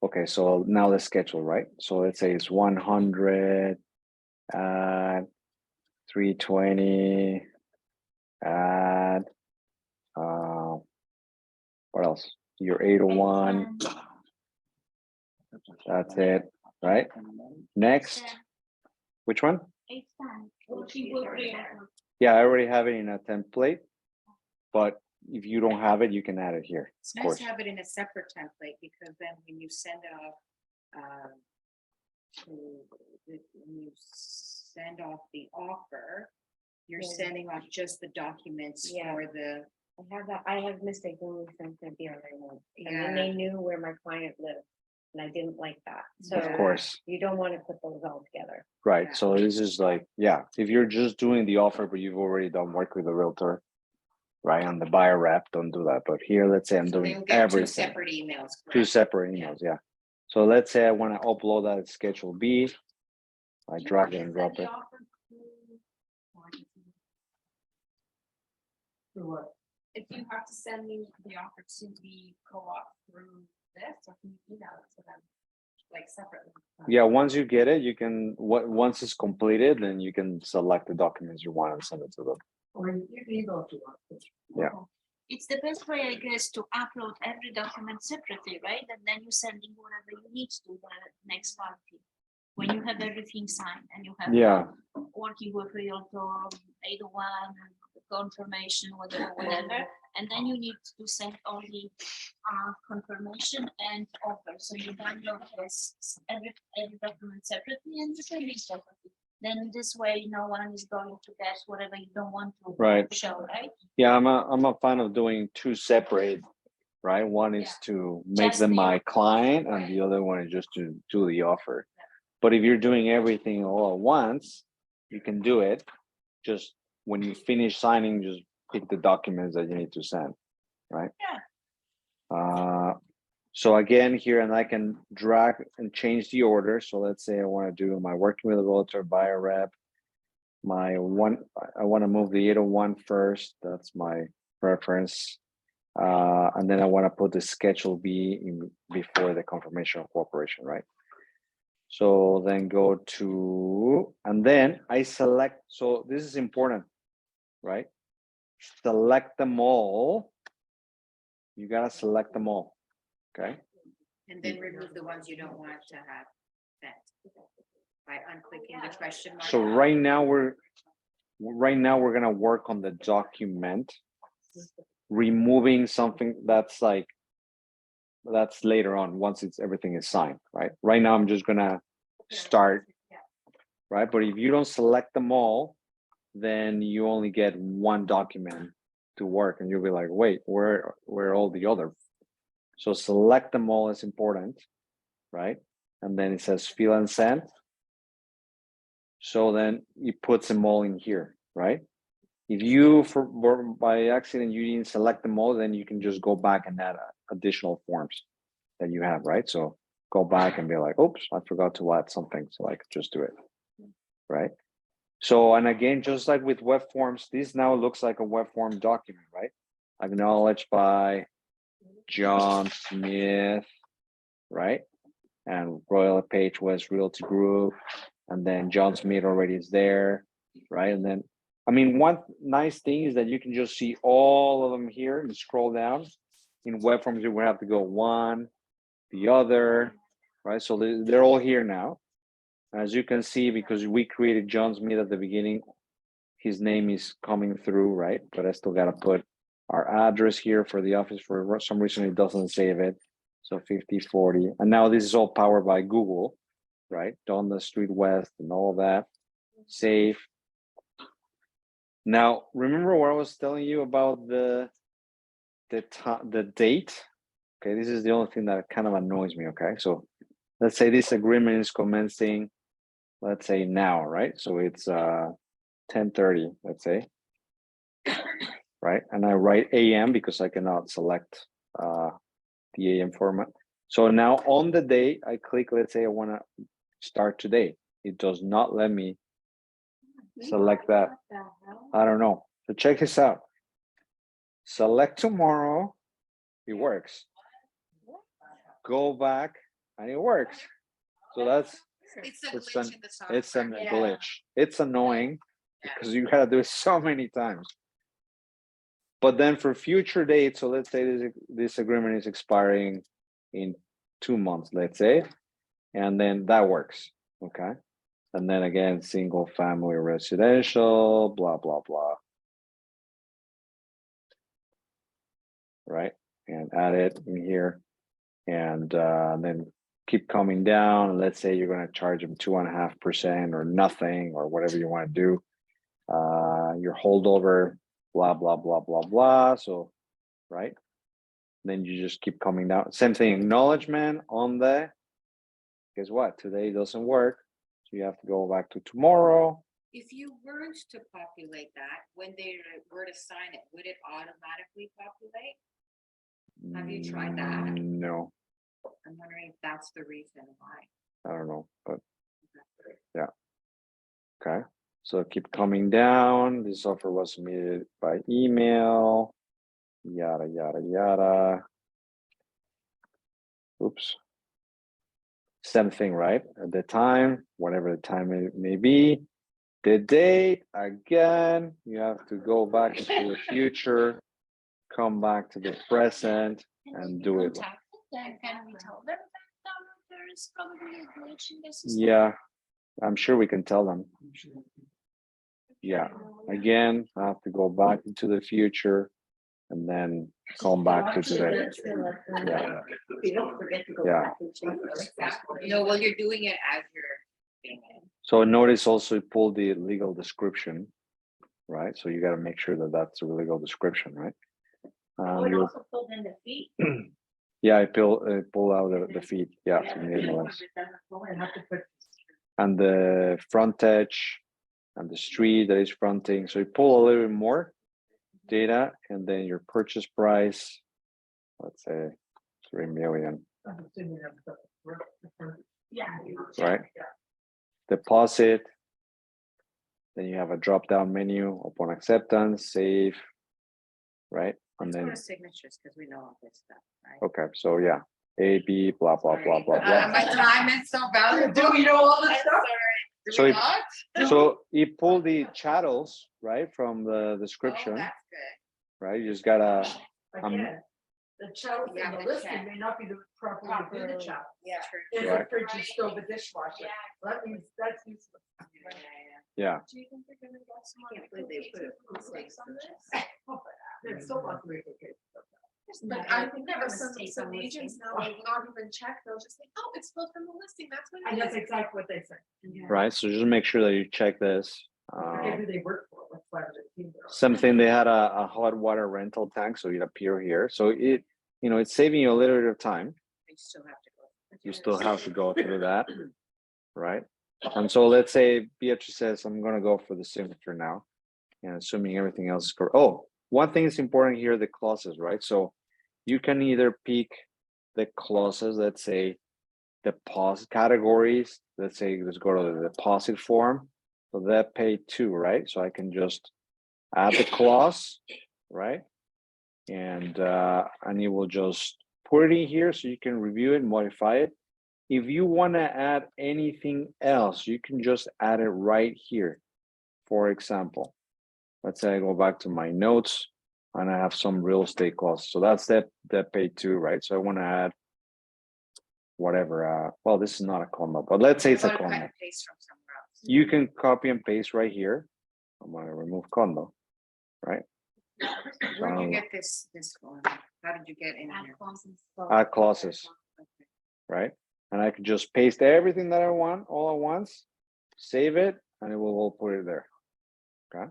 Okay, so now the schedule, right? So let's say it's 100 at 320 at what else? Your 801. That's it, right? Next. Which one? Yeah, I already have it in a template, but if you don't have it, you can add it here. It's nice to have it in a separate template, because then when you send off the offer, you're sending off just the documents for the. I have mistakenly sent the DRA, and then they knew where my client lived, and I didn't like that. So Of course. you don't want to put those all together. Right. Yeah. So this is like, if you're just doing the offer, but you've already done work with the realtor, right? On the buyer rep, don't do that. But here, let's say I'm So doing they'll get everything. two separate emails. Two correct? separate emails, yeah. So let's say I want to upload that Schedule B. I drag it and drop it. For what? If you have to send me the offer to be co-op through this, or can you email it to them, like separately? Yeah, once you get it, you can, once it's completed, then you can select the documents you want and send it to them. Or you can email if you want. Yeah. It's the best way, I guess, to upload every document separately, right? And then you sending whatever you need to the next party. When you have everything signed and you have Yeah. working with Realtor, 801, confirmation, whatever, and then you need to send only confirmation and offer. So you download this every document separately and you send it separately. Then this way, no one is going to guess whatever you don't want to Right. show, right? Yeah, I'm a fan of doing two separate, right? One is to make Just them the my offer. client and the other one is just to do the offer. But if you're doing everything all at once, you can do it. Just when you finish signing, just pick the documents that you need to send, right? Yeah. So again, here, and I can drag and change the order. So let's say I want to do my working with a realtor, buyer rep, my one, I want to move the 801 first. That's my preference. And then I want to put the Schedule B in before the confirmation of cooperation, right? So then go to, and then I select, so this is important, right? Select them all. You gotta select them all, okay? And then remove the ones you don't want to have sent by unclicking the question mark. So right now we're gonna work on the document, removing something that's like, that's later on, once everything is signed, right? Right now, I'm just gonna start, right? But if you don't select them all, then you only get one document to work and you'll be like, wait, where are all the other? So select them all is important, right? And then it says fill and send. So then it puts them all in here, right? If you, by accident, you didn't select them all, then you can just go back and add additional forms that you have, right? So go back and be like, oops, I forgot to add something. So I could just do it, right? So, and again, just like with web forms, this now looks like a web form document, right? Acknowledged by John Smith, right? And Royal LePage West Realty Group. And then John Smith already is there, right? And then, I mean, one nice thing is that you can just see all of them here and scroll down. In web forms, you would have to go one, the other, right? So they're all here now. As you can see, because we created John Smith at the beginning, his name is coming through, right? But I still gotta put our address here for the office. For some reason, it doesn't save it. So 5040, and now this is all powered by Google, right? Down the street west and all of that. Save. Now, remember what I was telling you about the date? Okay, this is the only thing that kind of annoys me, okay? So let's say this agreement is commencing, let's say now, right? So it's 10:30, let's say, right? And I write AM because I cannot select the AM format. So now on the day, I click, let's say I want to start today. It does not let me select that. I don't know. So check this out. Select tomorrow, it works. Go back and it works. So that's It's a it's glitch in the software. it's a glitch. It's annoying because you gotta do it so many times. But then for future dates, so let's say this agreement is expiring in 2 months, let's say, and then that works, okay? And then again, single family residential, blah, blah, blah. Right, and add it in here, and then keep coming down. Let's say you're going to charge them 2.5% or nothing or whatever you want to do. Your holdover, blah, blah, blah, blah, blah. So, right, then you just keep coming down. Same thing, acknowledgement on the, guess what, today doesn't work. So you have to go back to tomorrow. If you weren't to populate that, when they were to sign it, would it automatically populate? Have you tried that? No, I'm wondering if that's the reason why. I don't know, but yeah. Okay, So keep coming down. This offer was submitted by email. Yada, yada, yada. Oops. Same thing, right? At the time, whatever the time it may be. The date, again, you have to go back into the future, come back to the present, and do it. Then can we tell them that there is probably a glitch in the system? Yeah, I'm sure we can tell them. Yeah, again, I have to go back into the future and then come back to today. Yeah. You don't forget to go Yeah. back and change it. No, well, you're doing it as you're doing it. So notice also pull the legal description, right? So you got to make sure that that's a legal description, right? Oh, it You'll- also pulled in the feet. yeah, I pull out the feet. Yeah, from the invoice. And the frontage and the street that is fronting. So you pull a little bit more data, and then your purchase price, let's say 3 million, Yeah. right? Deposit. Then you have a drop-down menu upon acceptance, save, right? And Let's go then, to signatures, because we know all this stuff, right? okay, so yeah, A, B, blah, blah, blah, blah, blah. My time is so valuable. Do we know all this stuff? Do So we it- not? So you pull the chattels, right, from the Oh, description, that's good. right? You just gotta, Again, the chattel Yeah, in the the listing chat. may not be the proper way to do the chattel. Yeah. If a Right. fridge is stove, a dishwasher, that means, that's useful. yeah. Do you think they're gonna get some? Can't believe they put mistakes on this. There's so much we could get. But I've never some agents now will not even check, they'll just say, oh, it's pulled from the listing, that's what And it that's is. exactly what they say. Right, so just make sure that you check this. Forget who they work for, what's part of the team they're on. Something they had a hot water rental tank, so it appear here. So it, you know, it's saving you a little bit of time. You still have to go. You still have to go through that, right? And so let's say Beatrice says, I'm gonna go for the signature now. And assuming everything else is correct. Oh, one thing is important here, the clauses, right? So you can either pick the clauses, let's say deposit categories, let's say, let's go to the deposit form. So that pay two, right? So I can just add the clause, right? And it will just put it in here so you can review it, modify it. If you want to add anything else, you can just add it right here. For example, let's say I go back to my notes and I have some real estate clause. So that's that pay two, right? So I want to add whatever. Well, this is not a comma, but let's say it's a Cut comma. and paste from somewhere else. You can copy and paste right here. I'm gonna remove condo, right? Where did you get this one? How did you get in here? Add clauses, right? And I can just paste everything that I want all at once, save it, and it will all put it there. Okay.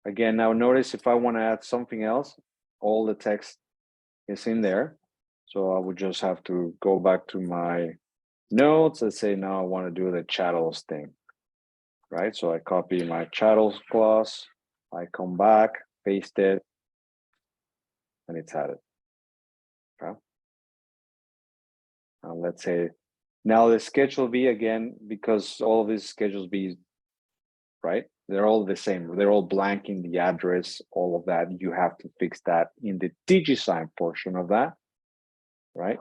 Again, now notice if I want to add something else, all the text is in there. So I would just have to go back to my notes and say, now I want to do the chattels thing, right? So I copy my chattels clause, I come back, paste it, and it's added. Okay. Let's say now the schedule B again, because all of these schedules B, right? They're all the same. They're all blank in the address, all of that. You have to fix that in the Digisign portion of that, right?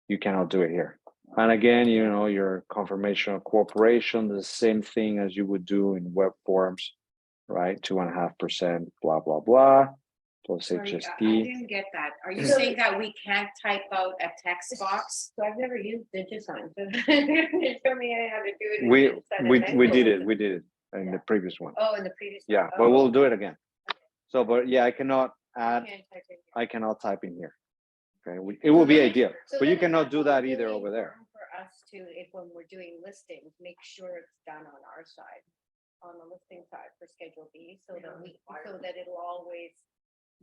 You cannot do it here. And again, you know, your confirmation of cooperation, the same thing as you would do in web forms, right? 2.5%, blah, blah, blah. Plus Sorry, I HST. didn't get that. Are you saying that we can't type out a text box? So I've never used Digisign, so show me how to do it. and We send we in. did it in the previous one. Oh, in the previous. one. Yeah, but Oh, we'll do it again. So, but yeah, I cannot add, can't type in here. I cannot type in here. Okay, it will be ideal, So but you then cannot do that's that either really over there. important For us to, if when we're doing listings, make sure it's done on our side, on the listing side for Schedule B, so that it'll always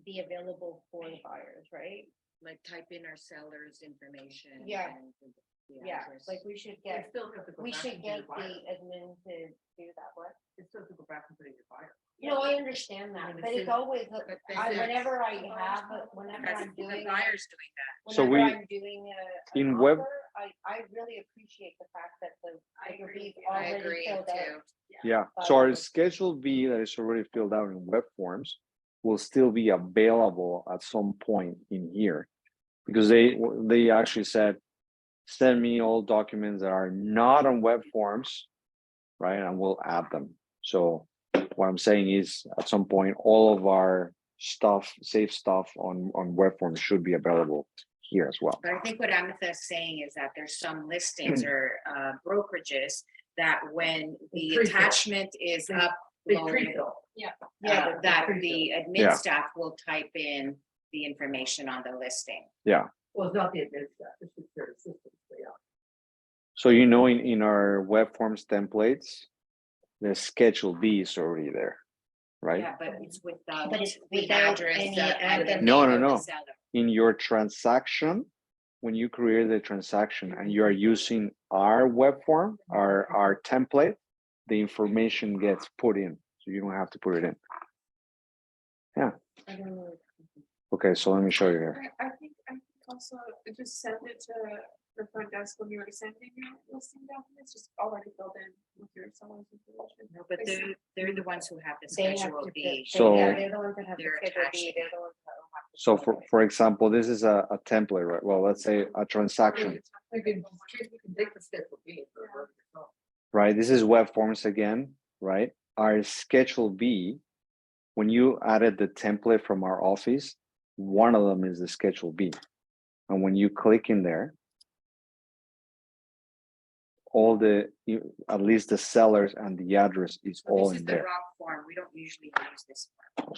be available for the buyers, right? Like type in our seller's information. Yeah. and the Yeah, address. like we should They get, still have to go we back should and get do the the admin to do that, what? They still have to go back and put in your file. No, I understand that, And but it's it's always, But then whenever I have, whenever That's I'm the doing. buyer's doing that. So Whenever we- I'm doing in an web- offer, I really appreciate the fact that the Schedule B is I already agree filled out. too. Yeah, so our Schedule B that is already filled out in web forms will still be available at some point in here. Because they actually said, send me all documents that are not on web forms, right? And we'll add them. So what I'm saying is at some point, all of our stuff, safe stuff on web forms should be available here as well. But I think what Amitha is saying is that there's some listings or brokerages that when the Pre-fill. attachment is They uploaded, pre-fill. Yeah, that pre-fill. the admin Yeah. staff will type in the information on the listing. Well, it's not the admin stuff, it's just their systems, they are. So in our web forms templates, the Schedule B is already there, right? Yeah, but it's without But it's the without address any and the address. No, name no, of the no. seller. In your transaction, when you create the transaction and you are using our web form, our template, the information gets put in, so you don't have to put it in. I don't know. Okay, so let me show you here. I think also just send it to the front desk when you're sending your listing documents, just already filled in with your seller's information. No, but they're the ones who have the They have Schedule to B. So- they're the ones that have the They're Schedule B, attaching. they're the ones that will have to. So fill it. for example, this is a template, right? Well, let's say a transaction, You can take the Schedule B and revert it yourself. right? This is web forms again, right? Our Schedule B, when you added the template from our office, one of them is the Schedule B. And when you click in there, all at least the sellers and the address is So all this is in the there. wrong form. We don't usually use this form.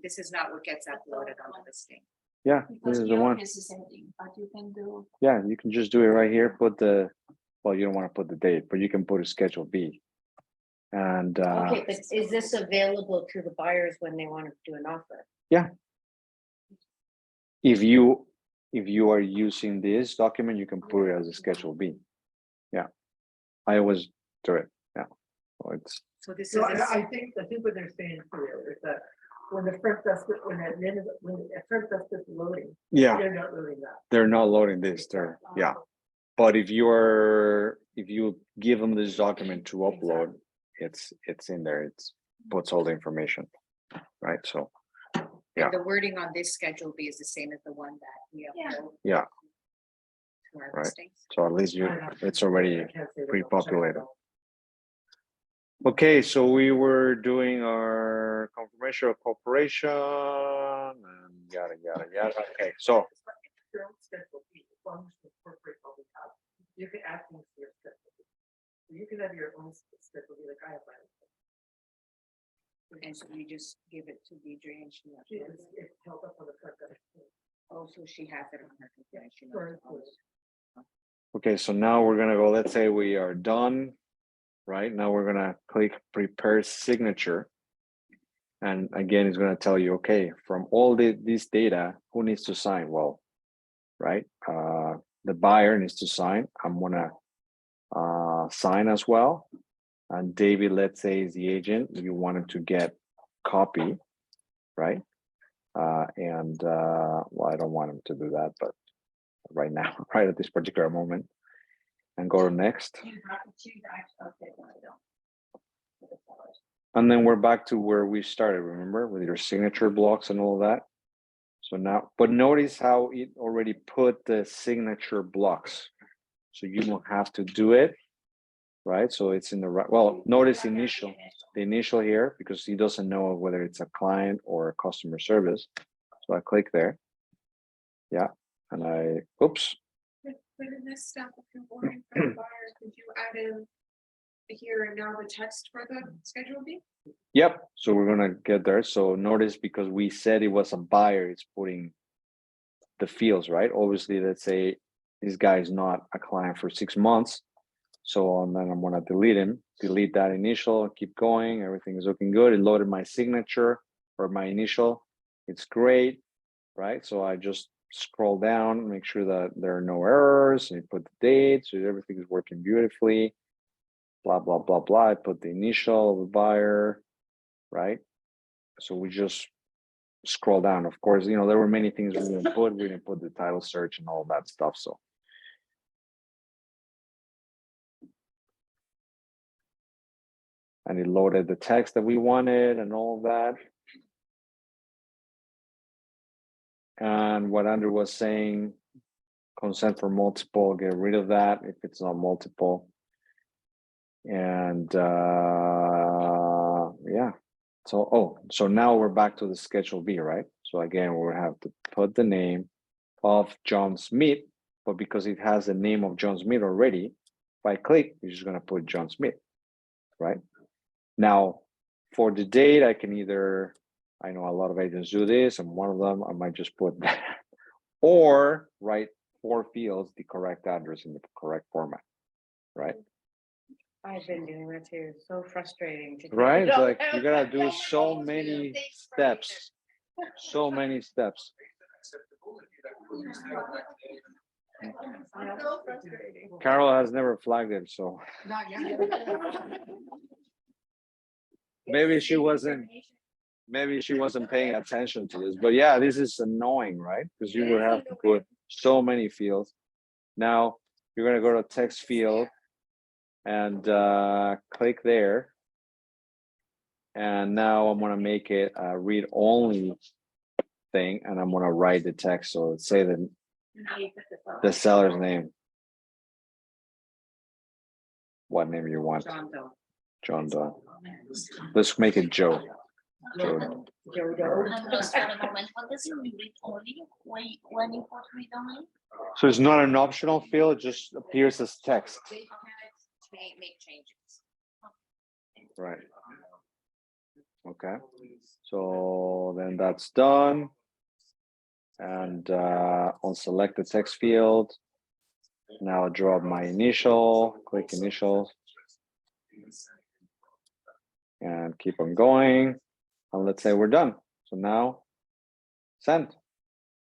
This is not what gets uploaded on the listing. Yeah, this Because is the your one. office is empty, but you can do. Yeah, you can just do it right here, well, you don't want to put the date, but you can put a Schedule B. And Okay, but is this available to the buyers when they want to do an offer? if you are using this document, you can put it as a Schedule B. Yeah, I always do it. Yeah, so it's So this is, So a- I think what they're saying here is that when the front desk, when the front desk is loading, yeah, they're not loading that. they're not loading this. Yeah, but if you give them this document to upload, it's in there. It's puts all the information, right? So yeah. and the wording on this Schedule B is the same as the one that we upload. Yeah. To our Right. listings. So at least it's already I can't say they don't pre-populated. check it out. Okay, so we were doing our confirmation of cooperation and yada, yada, yada. Okay, so Your own Schedule B, as long as you incorporate all the tabs, you can add things to your Schedule B. So you can have your own Schedule B, like I have my own. And so we just give it to Deidre and she. It's held up on the front desk. Oh, so she has it on her computer. She knows Sure. all this. okay, so now we're gonna go, let's say we are done, right? Now we're gonna click prepare signature. And again, it's gonna tell you, okay, from all this data, who needs to sign? Well, right? The buyer needs to sign. I'm gonna sign as well. And David, let's say, is the agent. You want him to get copy, right? Well, I don't want him to do that, but right now, right at this particular moment, and go to next. And then we're back to where we started, remember, with your signature blocks and all that. So now, but notice how it already put the signature blocks. So you don't have to do it, right? So it's in the right, well, notice the initial here, because he doesn't know whether it's a client or a customer service. So I click there. Yeah, and oops. But in this step, if you're ordering from the buyer, could you add in here and now the text for the Schedule B? Yep, so we're gonna get there. So notice, because we said it was a buyer, it's putting the fields, right? Obviously, let's say this guy is not a client for 6 months. So and then I'm gonna delete him, delete that initial, keep going, everything is looking good. It loaded my signature or my initial, it's great, right? So I just scroll down, make sure that there are no errors, and you put the date, so everything is working beautifully. Blah, blah, blah, blah. I put the initial of the buyer, right? So we just scroll down. Of course, there were many things we didn't put. We didn't put the title search and all that stuff. So And it loaded the text that we wanted and all of that. And what Andrew was saying, consent for multiple, get rid of that if it's not multiple. And yeah, so now we're back to the schedule B, right? So again, we'll have to put the name of John Smith, but because it has the name of John Smith already, if I click, we're just gonna put John Smith, right? Now, for the date, I can either, I know a lot of agents do this, and one of them, I might just put that, or write 4 fields, the correct address in the correct format, right? I've been doing that too, so frustrating. to Right, it's do. like you gotta do so many steps, so many steps. Carol has never flagged it, so maybe she wasn't paying attention to this, but yeah, this is annoying, right? Because you would have to put so many fields. Now you're gonna go to text field and click there. And now I'm gonna make it a read only thing, and I'm gonna write the text. So let's say the seller's name. What name you want? John Doe. Let's make it Joe. Joe. Just for a moment, what does it mean read only when you put read only? So it's not an optional field, it just appears as text. They can't make changes. Right. Okay. So then that's done. And on select the text field. Now draw up my initial, click initials. And keep on going. And let's say we're done. So now send.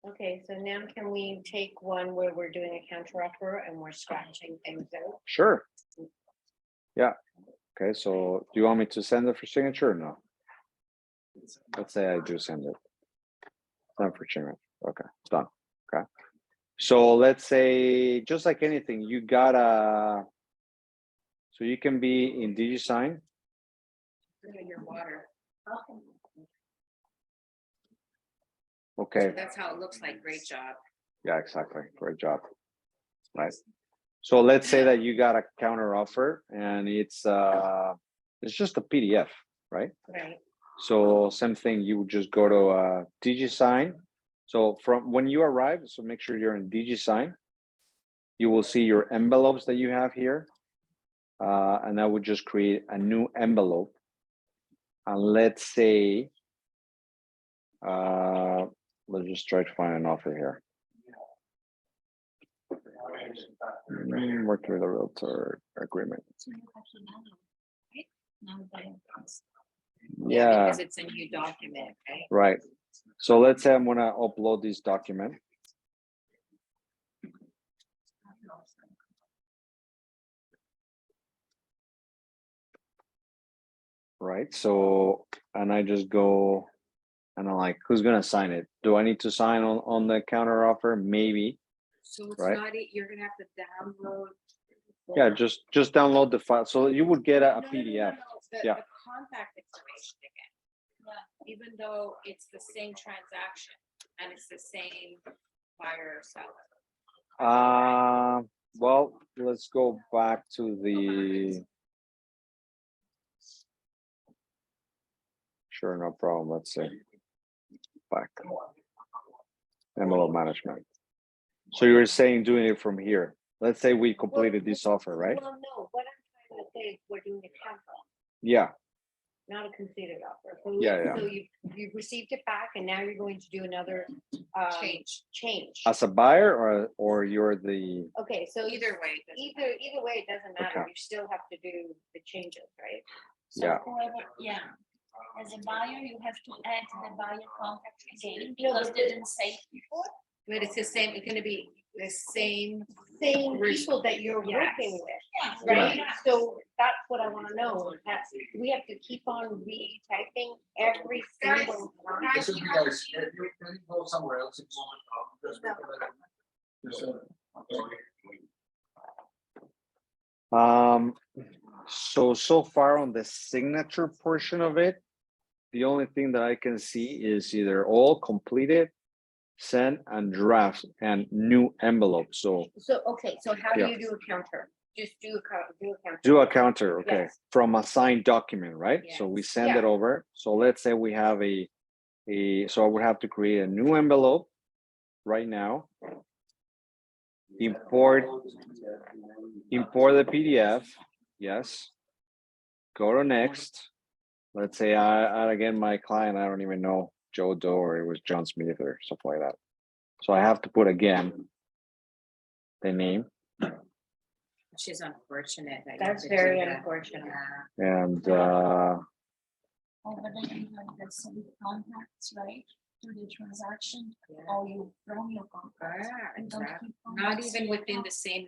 Okay, so now can we take one where we're doing a counter offer and we're scratching things out? Sure. Yeah. Okay, so do you want me to send it for signature or no? Let's say I do send it. Send for signature. Okay, it's done. Okay. So let's say, just like anything, you gotta, so you can be in Digisign. Your water. Okay. That's how it looks like. Great job. Yeah, exactly. Great job. Right. So let's say that you got a counter offer and it's just a PDF, right? Right. So same thing, you would just go to Digisign. So from when you arrive, so make sure you're in Digisign. You will see your envelopes that you have here. And I would just create a new envelope. And let's say, let's just try to find an offer here. Work with a realtor agreement. So you have to download, right? Now by Yeah, Because it's a new document, right? right. So let's say I'm gonna upload this document. Right, so, and I just go, and I'm like, who's gonna sign it? Do I need to sign on the counter offer? Maybe. So it's Right. not it, you're gonna have to download. Yeah, just download the file. So you would get a No, PDF. The Yeah. the contact information again. Yeah, even though it's the same transaction and it's the same buyer or seller. Well, let's go back to the. Sure, no problem. Let's see. Back. Envelope management. So you were saying doing it from here. Let's say we completed this offer, right? Well, no, what I'm trying to say is we're doing a counter, Yeah, not a completed offer. So Yeah. So you've received it back and now you're going to do another change. as a buyer or you're the, Okay, so Either way. it doesn't either way, it doesn't matter. Okay. You still have to do the changes, right? So Yeah. whoever, yeah. As a buyer, you have to add the buyer contact again No, because but they didn't say it before. But it's the same, it's gonna be the same. Same people that you're Yes. working with, Yeah. right? So that's what I wanna know. That's, we have to keep on retyping every single time. This is you guys, if you go somewhere else. So far on the signature portion of it, the only thing that I can see is either all completed, sent, and draft, and new envelope. So So, okay, so how do Yeah. you do a counter? Just do a counter. do a counter, okay, Yes. from a signed document, right? So we send it Yeah. over. So let's say we have so I would have to create a new envelope right now. Import the PDF, yes. Go to next. Let's say I again, my client, I don't even know, Joe Doe, or it was John Smith or something like that. So I have to put again the name Which is unfortunate. that you That's have to do very that. unfortunate. Yeah. and Over there, you have the same contacts, right? To the transaction, Yeah. or you from your contacts. Ah, You don't exactly. keep Not contacts even in within your the same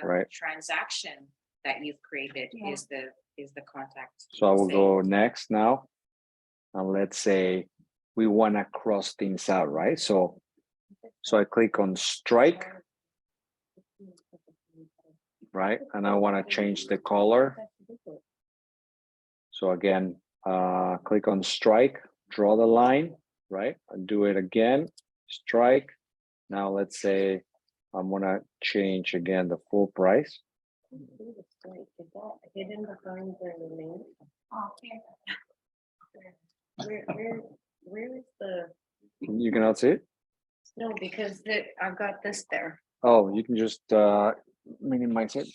Right. transaction that you've created Yeah. is the contact. so I will same. go next now. And let's say we want to cross things out, right? So I click on strike, right? And I want to change the color. So again, click on strike, draw the line, right? And do it again, strike. Now let's say I'm gonna change again the full price. Hidden behind the name. Oh, okay. Where is the, You cannot see it? no, because I've got this there. Oh, you can just minimize it.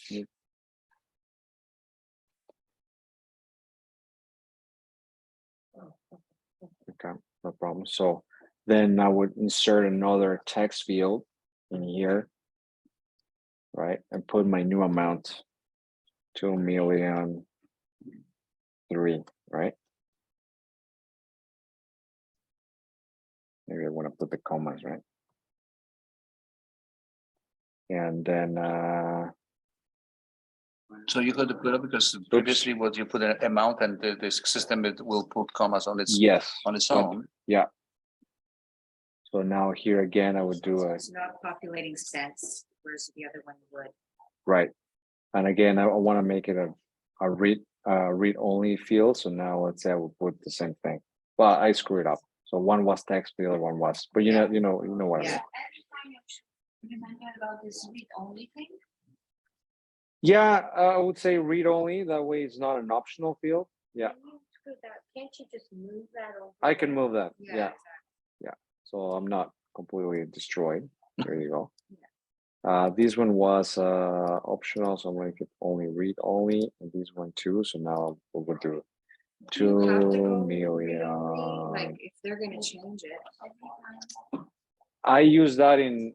Okay, no problem. So then I would insert another text field in here, right? And put my new amount, 2,000,003, right? Maybe I want to put the commas, right? And then So you got to put up because previously what you put an amount and the system it will put commas on its yes, on its so- own. yeah. So now here again, I would do So a it's not populating cents, whereas the other one would. right, and again, I want to make it a read only field. So now let's say I will put the same thing. Well, I screwed up. So one was text, the other one was, but you know what I mean. Yeah. Remind me about this read only thing. Yeah, I would say read only. That way, it's not an optional field. Yeah, Can't you just move that over? I can move that. Yeah, exactly. so I'm not completely destroyed. There you go. This one was optional, so I'm going to only read only, and this one too. So now we will do Do you have to 2 go million. Like, if they're gonna change it. I use that in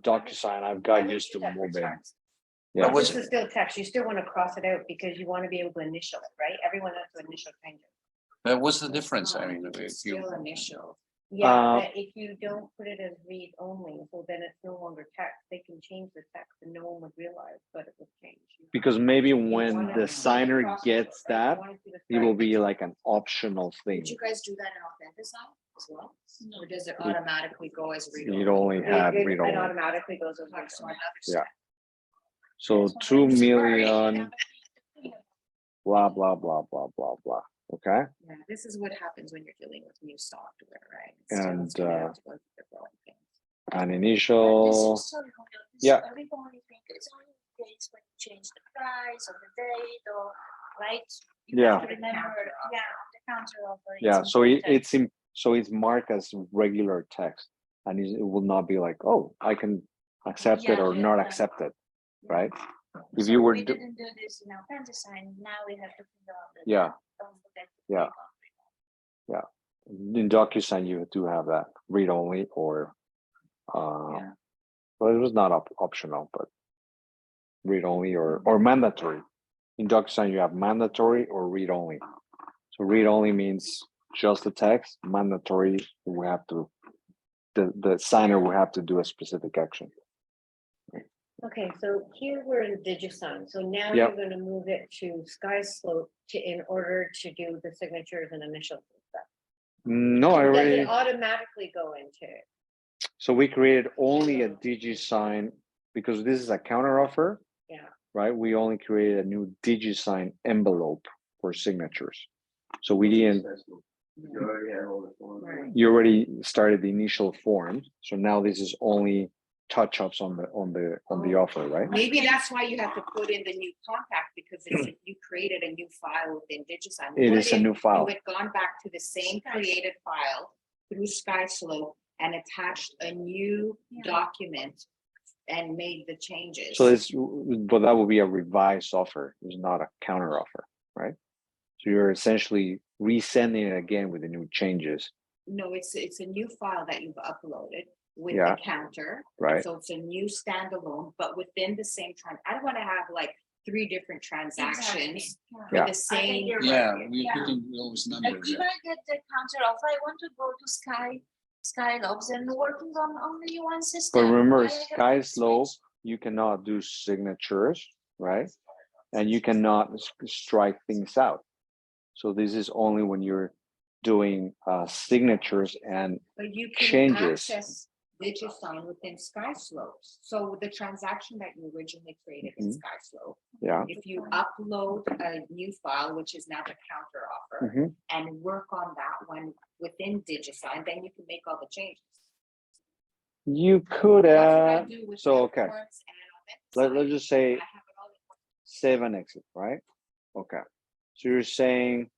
DocuSign. I've got used to That for moving. text. Yeah. But this is still text. You still want to cross it out because you want to be able to initial it, right? Everyone has to initial changes. What's the difference? I mean, if you Still initial. Yeah, but if you don't put it as read only, so then it's no longer text. They can change the text and no one would realize, but it would change. Because maybe You when wanna the see signer cross it out, gets right? You that, wanna see the it will strike. be like an optional thing. Did you guys do that in Authenticide as well? Or does it automatically go as read? You'd only have It read only. automatically goes as read So only. another Yeah. step. So 2 million, blah, blah, blah, blah, blah, blah. Okay. Yeah, this is what happens when you're dealing with new software, right? It's still- And, it's gonna have to go through the growing pains. An initial, yeah. Every only thing is only in case when you change the price or the date or, right? You have Yeah. to remember, yeah, the counter offer. is Yeah, so important. it's marked as regular text, and it will not be like, oh, I can accept it Yeah, or yeah, not yeah. accept it, right? If So you were we do, didn't do this in Authenticide, now we have to figure out. the- Yeah. don't forget to Yeah. click on in DocuSign, you do have that read only or, Yeah. well, it was not optional, but read only or mandatory. In DocuSign, you have mandatory or read only. So read only means just the text. Mandatory, we have to, the signer will have to do a specific action. Okay, so here we're in Digisign. So now Yep. you're gonna move it to Skyslope in order to do the signatures and initials and stuff. No, I Does already, it automatically go into it? so we created only a Digisign because this is a counter offer. Yeah. right? We only created a new Digisign envelope for signatures. So we didn't, Right. you already started the initial form. So now this is only touch-ups on the offer, right? Maybe that's why you have to put in the new compact, because it's, you created a new file within Digisign. It What is a if new file. You had gone back to the same created file through Skyslope and attached a new document and made the changes. So it's, but that would be a revised offer, it's not a counter offer, right? So you're essentially resending it again with the new changes, No, it's a new file that you've uploaded with Yeah. the counter. right? So it's a new standalone, but within the same I don't want to have like 3 different transactions Yeah. with the same. Yeah, we Yeah. can always Like number if that. I get the counter offer, I want to go to Skylopes and working on only one system. But remember, Why I have to Skyslope, switch? you cannot do signatures, right? And you cannot strike things out. So this is only when you're doing signatures and But you can changes. access Digisign within Skyslope. So the transaction that you originally created in Skyslope, yeah. if you upload a new file, which is now the counter offer, Mhm. and work on that one within Digisign, then you can make all the changes. You could That's what I add, do with so, my okay. forms and on Let's just say I have it all in one. save and exit, right? Okay. So you're saying,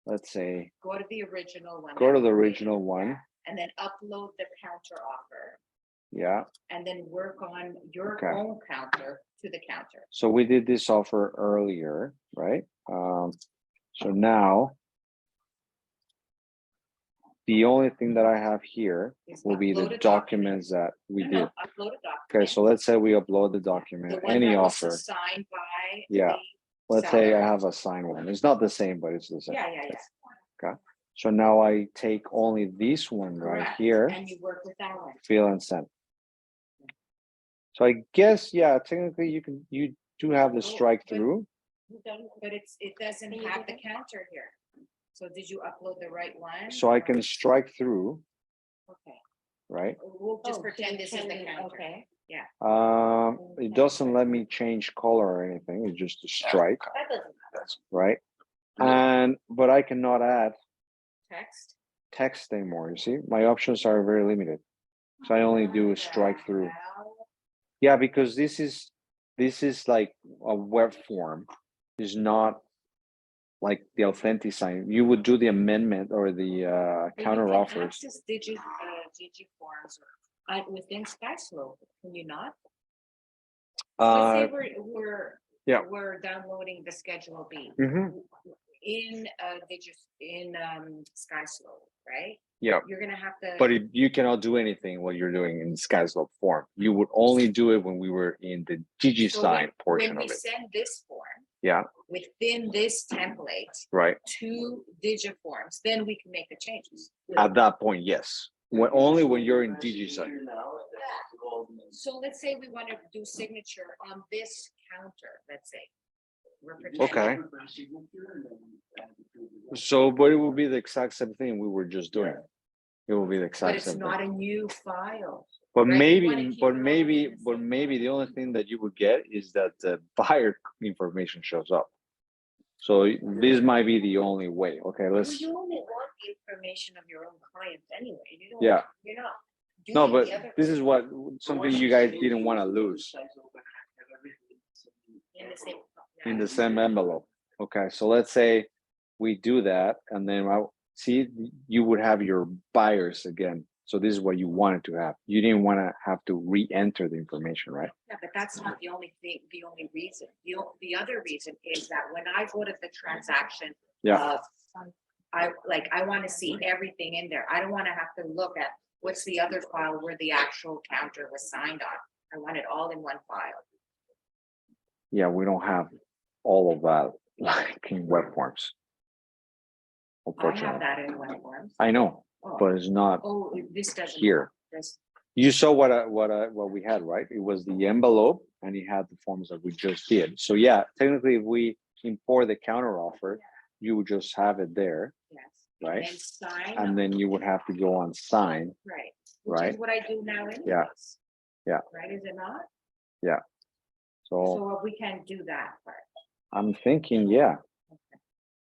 let's say, Go to the original one. go that to the you created, original one, and then upload the counter offer, yeah. and then work on your Okay. own counter to the counter. So we did this offer earlier, right? So now the only thing that I have here Is will be the upload a documents that we No, did. no, upload a document. Okay, so let's say we upload the The document, one any that was offer. Signed by. Yeah. the Let's say I seller. have a signed one. It's not the same, but it's the same. Yeah. Okay. So now I take only this one right Correct. here, And you work with that one. fill and send. So I guess, yeah, technically you do have the strike through. But it doesn't have the counter here. So did you upload the right one? So I can strike through, Okay, right? we'll just pretend this is the counter. Okay. It doesn't let me change color or anything. It's just a strike, That doesn't matter. right? But I cannot add Text. text anymore. You see, my options are very limited. So I only do a strike through. Now, Yeah, because this is like a web form. It's not like the authentic sign. You would do the amendment or the but you counter can offers. Access Digi forms within Skyslope, can you not? Let's say yeah. we're downloading the Schedule B Mhm. in Skyslope, right? Yeah. You're gonna have to. But you cannot do anything while you're doing in Skyslope form. You would only do it when we were in the Digisign portion When of we it. send this form Yeah, within this template right. to Digiforms, then we can make the changes. At that point, yes. Only when you're in Digisign. So let's say we want to do signature on this counter, let's say. We're pretending. Okay. So, but it will be the exact same thing we were just doing. It will be the But exact it's same not thing. a new file. But right? You wanna maybe, keep it all within the same maybe the only thing that you would get is that the buyer information shows up. So this might be the only way. Okay, let's. You only want the information of your own clients anyway. You don't. Yeah. You're not. No, doing but the other this is what something you guys didn't want to lose in the same. in the same envelope. Okay, so let's say we do that, and then see you would have your buyers again. So this is what you wanted to have. You didn't want to have to re-enter the information, right? Yeah, but that's not the only thing, the only reason. The other reason is that when I go to the transaction. Yeah. I want to see everything in there. I don't want to have to look at what's the other file where the actual counter was signed on. I want it all in one file. Yeah, we don't have all of that like in web forms. I have Unfortunately, that in web forms. I know, Oh. but it's not Oh, this doesn't. here. This, You saw what we had, right? It was the envelope, and it had the forms that we just did. So yeah, technically, if we import the counter offer, you would just have it there, yes. right? And sign. And then you would have to go on sign. Right. Which Right. is what I do now anyways. Yeah. Right, is it not? Yeah. So we can do that part. I'm thinking, yeah.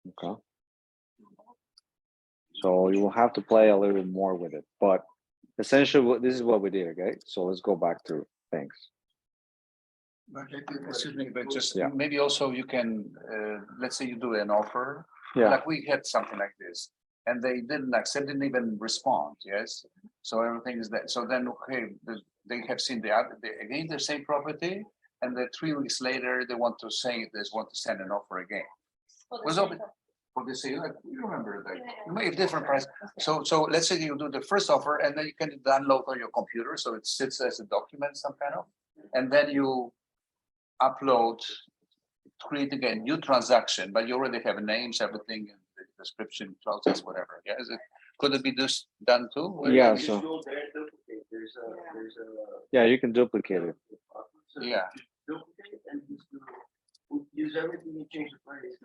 Okay. So you will have to play a little bit more with it, but essentially this is what we did, okay? So let's go back to things. Excuse me, but just Yeah. maybe also you can, let's say you do an offer. Yeah, Like we had something like this, and they didn't accept, didn't even respond, yes? So everything is that, so then, okay, they have seen again, the same property, and then 3 weeks later, they want to send an offer again. Was open, what they say, like, you remember that, you may have different price. So let's say you do the first offer, and then you can download on your computer, so it sits as a document, some kind of, and then you upload, create again new transaction, but you already have names, everything, and the description, clauses, whatever. Yeah, could it be this done too? yeah, so yeah, you can duplicate it. Yeah, Use everything, you change the price.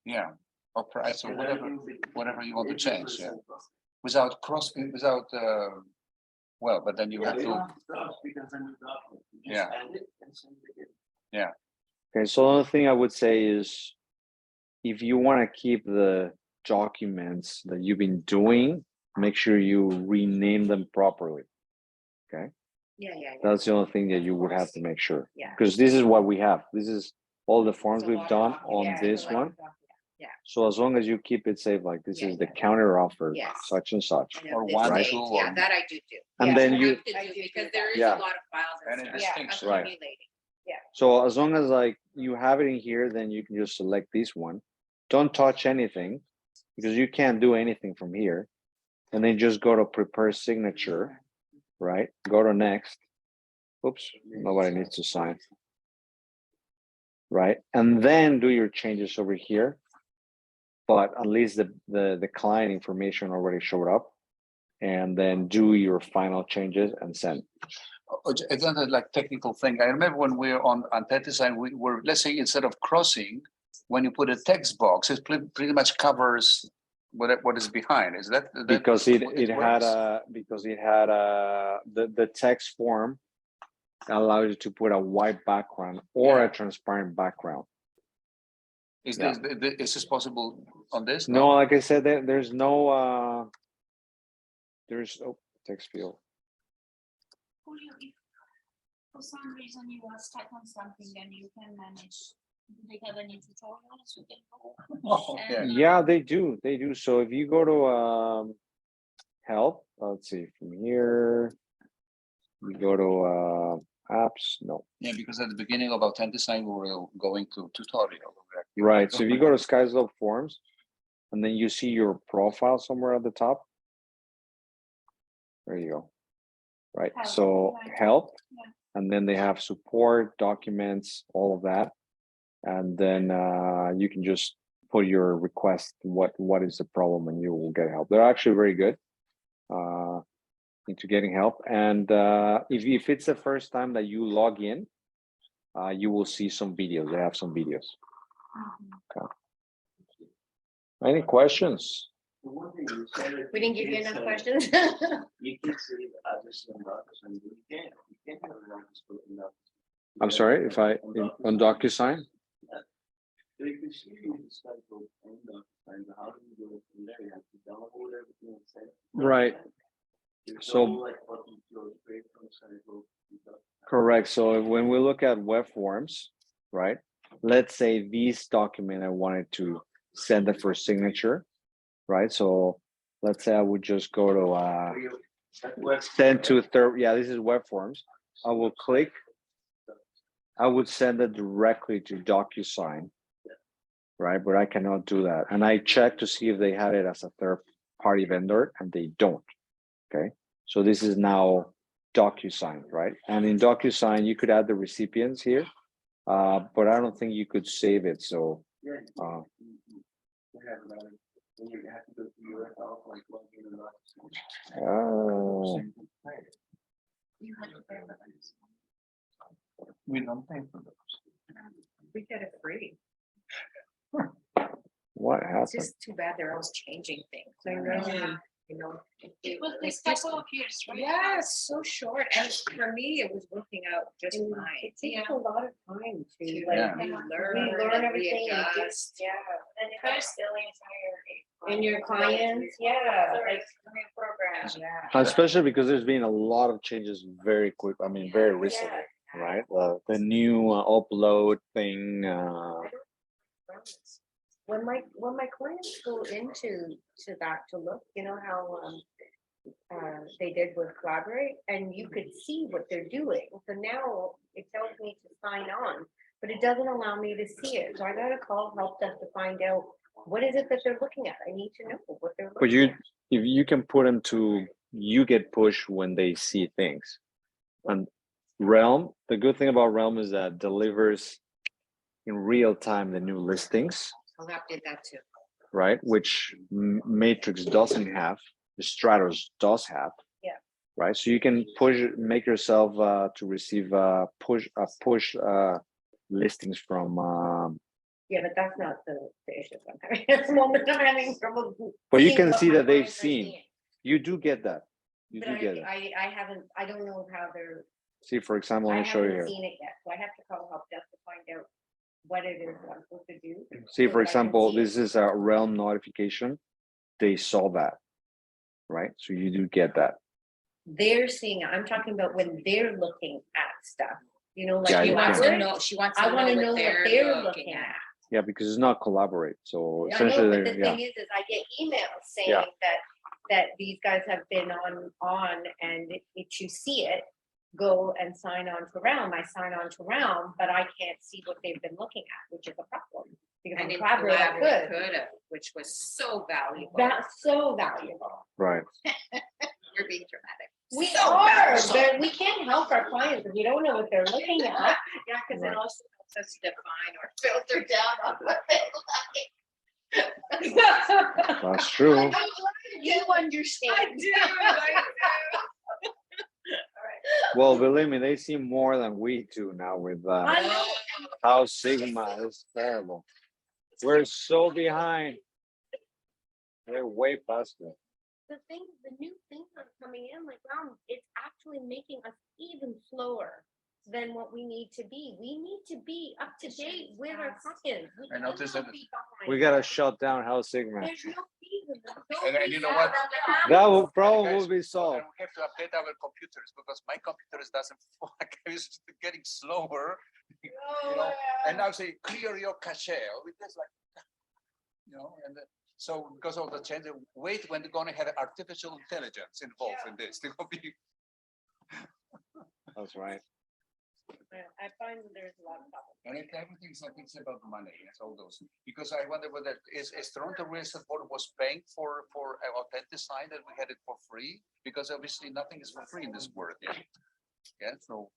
yeah, or price or whatever you want to change, yeah. Without well, but then you have to, yeah. Yeah. Okay, so the other thing I would say is if you want to keep the documents that you've been doing, make sure you rename them properly. Okay, Yeah. that's the only thing that you would have to make sure. Yeah. Because this is what we have. This is all the forms we've done on this one. Yeah. So as long as you keep it safe, like this is the counter offer, Yes. such and such. Or one, right? two, Yeah, or- that I do. And Yeah, then I you- have to do, because there is Yeah. a lot of files And and it stuff distincts, right. accumulating. So as long as like you have it in here, then you can just select this one. Don't touch anything because you can't do anything from here. And then just go to prepare signature, right? Go to next. Oops, nobody needs to sign. Right, and then do your changes over here. But at least the client information already showed up. And then do your final changes and send. It's not a like technical thing. I remember when we were on Digisign, we were, let's say, instead of crossing, when you put a text box, it pretty much covers what is behind. Is that Because what it had the text form allows you to put a white background or a transparent background. Is this possible on this? No, like I said, there's no text field. Julio, if for some reason you are stuck on something, then you can manage. Do they have any tutorials you can go? Oh, yeah. Yeah, they do. So if you go to help, let's see, from here, you go to apps. No. Yeah, because at the beginning of Digisign, we were going to tutorial. Right. So if you go to Skyslope forms, and then you see your profile somewhere at the top. There you go. Right. Help, So yeah. help, Yeah. and then they have support, documents, all of that. And then you can just put your request, what is the problem, and you will get help. They're actually very good into getting help. And if it's the first time that you log in, you will see some videos. They have some videos. Okay. Any questions? We didn't give you enough questions. You can save address and dollars, and you can't have an address book enough. I'm sorry, if I on DocuSign. So you can see the cycle and DocuSign, but how do you go from there? You have to download everything and send. Right. So- Like what you go straight from cycle. Correct. So when we look at web forms, right? Let's say this document I wanted to send it for signature, right? So let's say I would just go to send to third. Yeah, this is web forms. I will click. I would send it directly to DocuSign, right? But I cannot do that. And I checked to see if they had it as a third party vendor, and they don't. Okay. So this is now DocuSign, right? And in DocuSign, you could add the recipients here, but I don't think you could save it. So You have to pay for this. We don't pay for those. We get it free. what It's happened? just too bad they're always changing things. I know. you know. It was like this just- couple of years, right? Yes, so short, and for me, it was working out just And fine. it takes Yeah. a lot of time to To like, Yeah. relearn relearn and everything and just, readjust. yeah. And if I'm still entire. And your clients, yeah, like, Program. Yeah. Especially because there's been a lot of changes very quick, I mean, very recently, right? The new upload thing, when my clients go into that to look, you know how they did with Collaborate, and you could see what they're doing. So now it tells me to sign on, but it doesn't allow me to see it. So I gotta call help desk to find out what is it that they're looking at. I need to know what they're but looking at. if you can put them to, you get pushed when they see things. And Realm, the good thing about Realm is that delivers in real time the new listings, Collab did that too. right? Which Matrix doesn't have, the Stratos does have. Yeah. Right, so you can make yourself to receive push listings from. Yeah, but that's not the issue I'm having at the moment. I'm having trouble. But you seeing can what see my that they've clients are seen. seeing. You do get that. You But do get it. I haven't, I don't know how they're, See, for example, I let me show you haven't here. seen it yet, so I have to call help desk to find out what it is I'm supposed to do. See, so for that I can example, see it. this is a Realm notification. They saw that, right? So you do get that. They're seeing, I'm talking about when they're looking at stuff, you know, like. Yeah, She you wants can. to know, she wants I to wanna know know what what they're looking at. Yeah, because it's not Collaborate. So I know, essentially, but the yeah, thing is I get emails saying Yeah. that these guys have been on, and if you see it, go and sign on to Realm. I sign on to Realm, but I can't see what they've been looking at, which is a problem. Because And on in Collaborate, I Collaborate could. could have, which was so valuable. That's so valuable. right. You're being dramatic. We So are, valuable. but we can't help our clients if we don't know what they're looking at. Yeah, because Right. it also helps us define or filter down on what they like. That's true. You understand. I do. Well, believe me, they see more than we do now with I know. how Sigma is terrible. We're so behind. They're way faster. The new things are coming in, like, wow, it's actually making us even slower than what we need to be. We need to be up to date with our clients. We I noticed cannot that- be behind. We gotta shut down how Sigma. There's no reason. there's no And you know reason what? That will probably Guys, be solved. And we have to update our computers because my computers doesn't work. It's getting slower. You know, and now say clear your cache. We just like, and so because of the change, wait when they're going to have artificial intelligence involved in this. They're going to be. That's right. I find that there's a lot of problems. And everything's like it's about money. It's all those because I wonder whether is Toronto Real Estate Board was paying for Authenticsign that we had it for free because obviously nothing is for free in this world. Yeah. So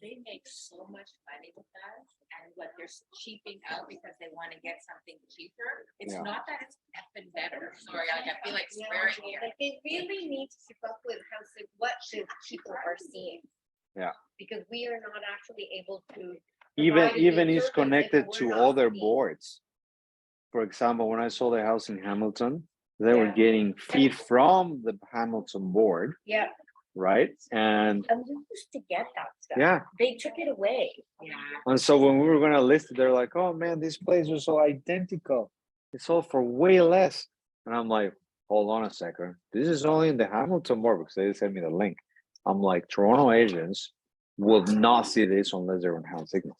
They make so much money with that, and what they're cheaping out because they want to get something cheaper. It's Yeah. not that it's effing better. Sorry, I feel like swearing here. Like, they really need to keep up with what the people are seeing. Yeah. Because we are not actually able to. Even provide a good is service if connected we're to not other seeing. boards. For example, when I saw the house in Hamilton, they were Yeah. getting feed from the Hamilton board, Yeah, right? And and we used to get that stuff. yeah, They took it away. Yeah. and so when we were gonna list it, they're like, "Oh man, these places are so identical. It's all for way less." And I'm like, "Hold on a second. This is only in the Hamilton board because they sent me the link." I'm like, Toronto agents will not see this unless they're on House Sigma,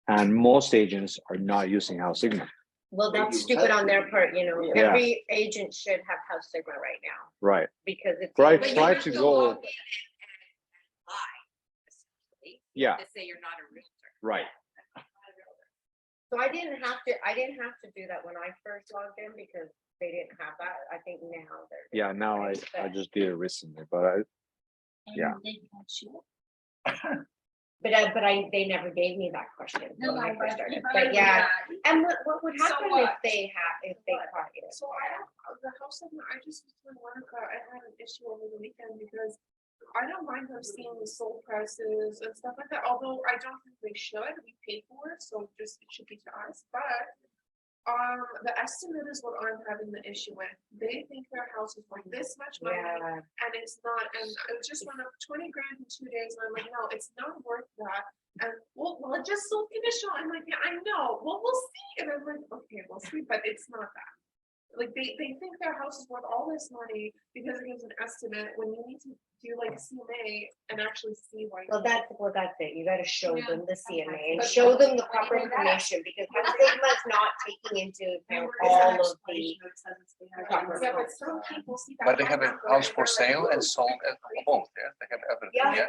and most agents are not using House Sigma. Well, that's stupid on their part, you know. Yeah. Every agent should have House Sigma right now Right. because it's. Right, But you try have to to go- log in and lie, essentially. You have Yeah. To say you're not a realtor. Right. So I didn't have to do that when I first logged in because they didn't have that. I think now they're. Yeah. Now I just did it recently, but Yeah. And they catch you. But they never gave me that question No, when I first started. but But yeah, yeah. and what would So happen if what? they caught you? So the house segment, I just was doing one I had an issue over the weekend because I don't mind them seeing the sold prices and stuff like that, although I don't think they should, we pay for it, so just it should be to us, but The estimate is what I'm having the issue with. They think their house is worth this much money and it's not, and it just went up 20 grand in 2 days. And I'm like, no, it's not worth that. And well, it just sold conditional. I'm like, yeah, I know. Well, we'll see. And I'm like, okay, we'll see, but it's not that. Like they think their house is worth all this money because it gives an estimate when you need to do like CMA and actually see why. Well, that's it. You gotta show Yeah. them the CMA and But- show them the proper information because Sigma's not taking into account all of the. proper Yeah, but some people see that. But they have a number house and for they're like, sale and "Oh, sold at both, yeah, they have everything, Yeah. yeah.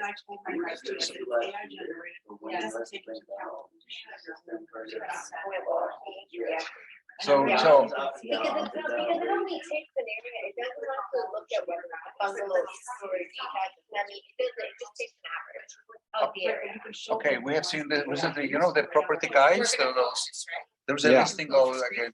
So, Yeah. so, Because it only takes an area, it doesn't have to look at whether the bungalow is or detached, I mean, it just takes an average of the area. okay, we have seen the recently, you know, the property guys, those, there was a Yeah. listing of like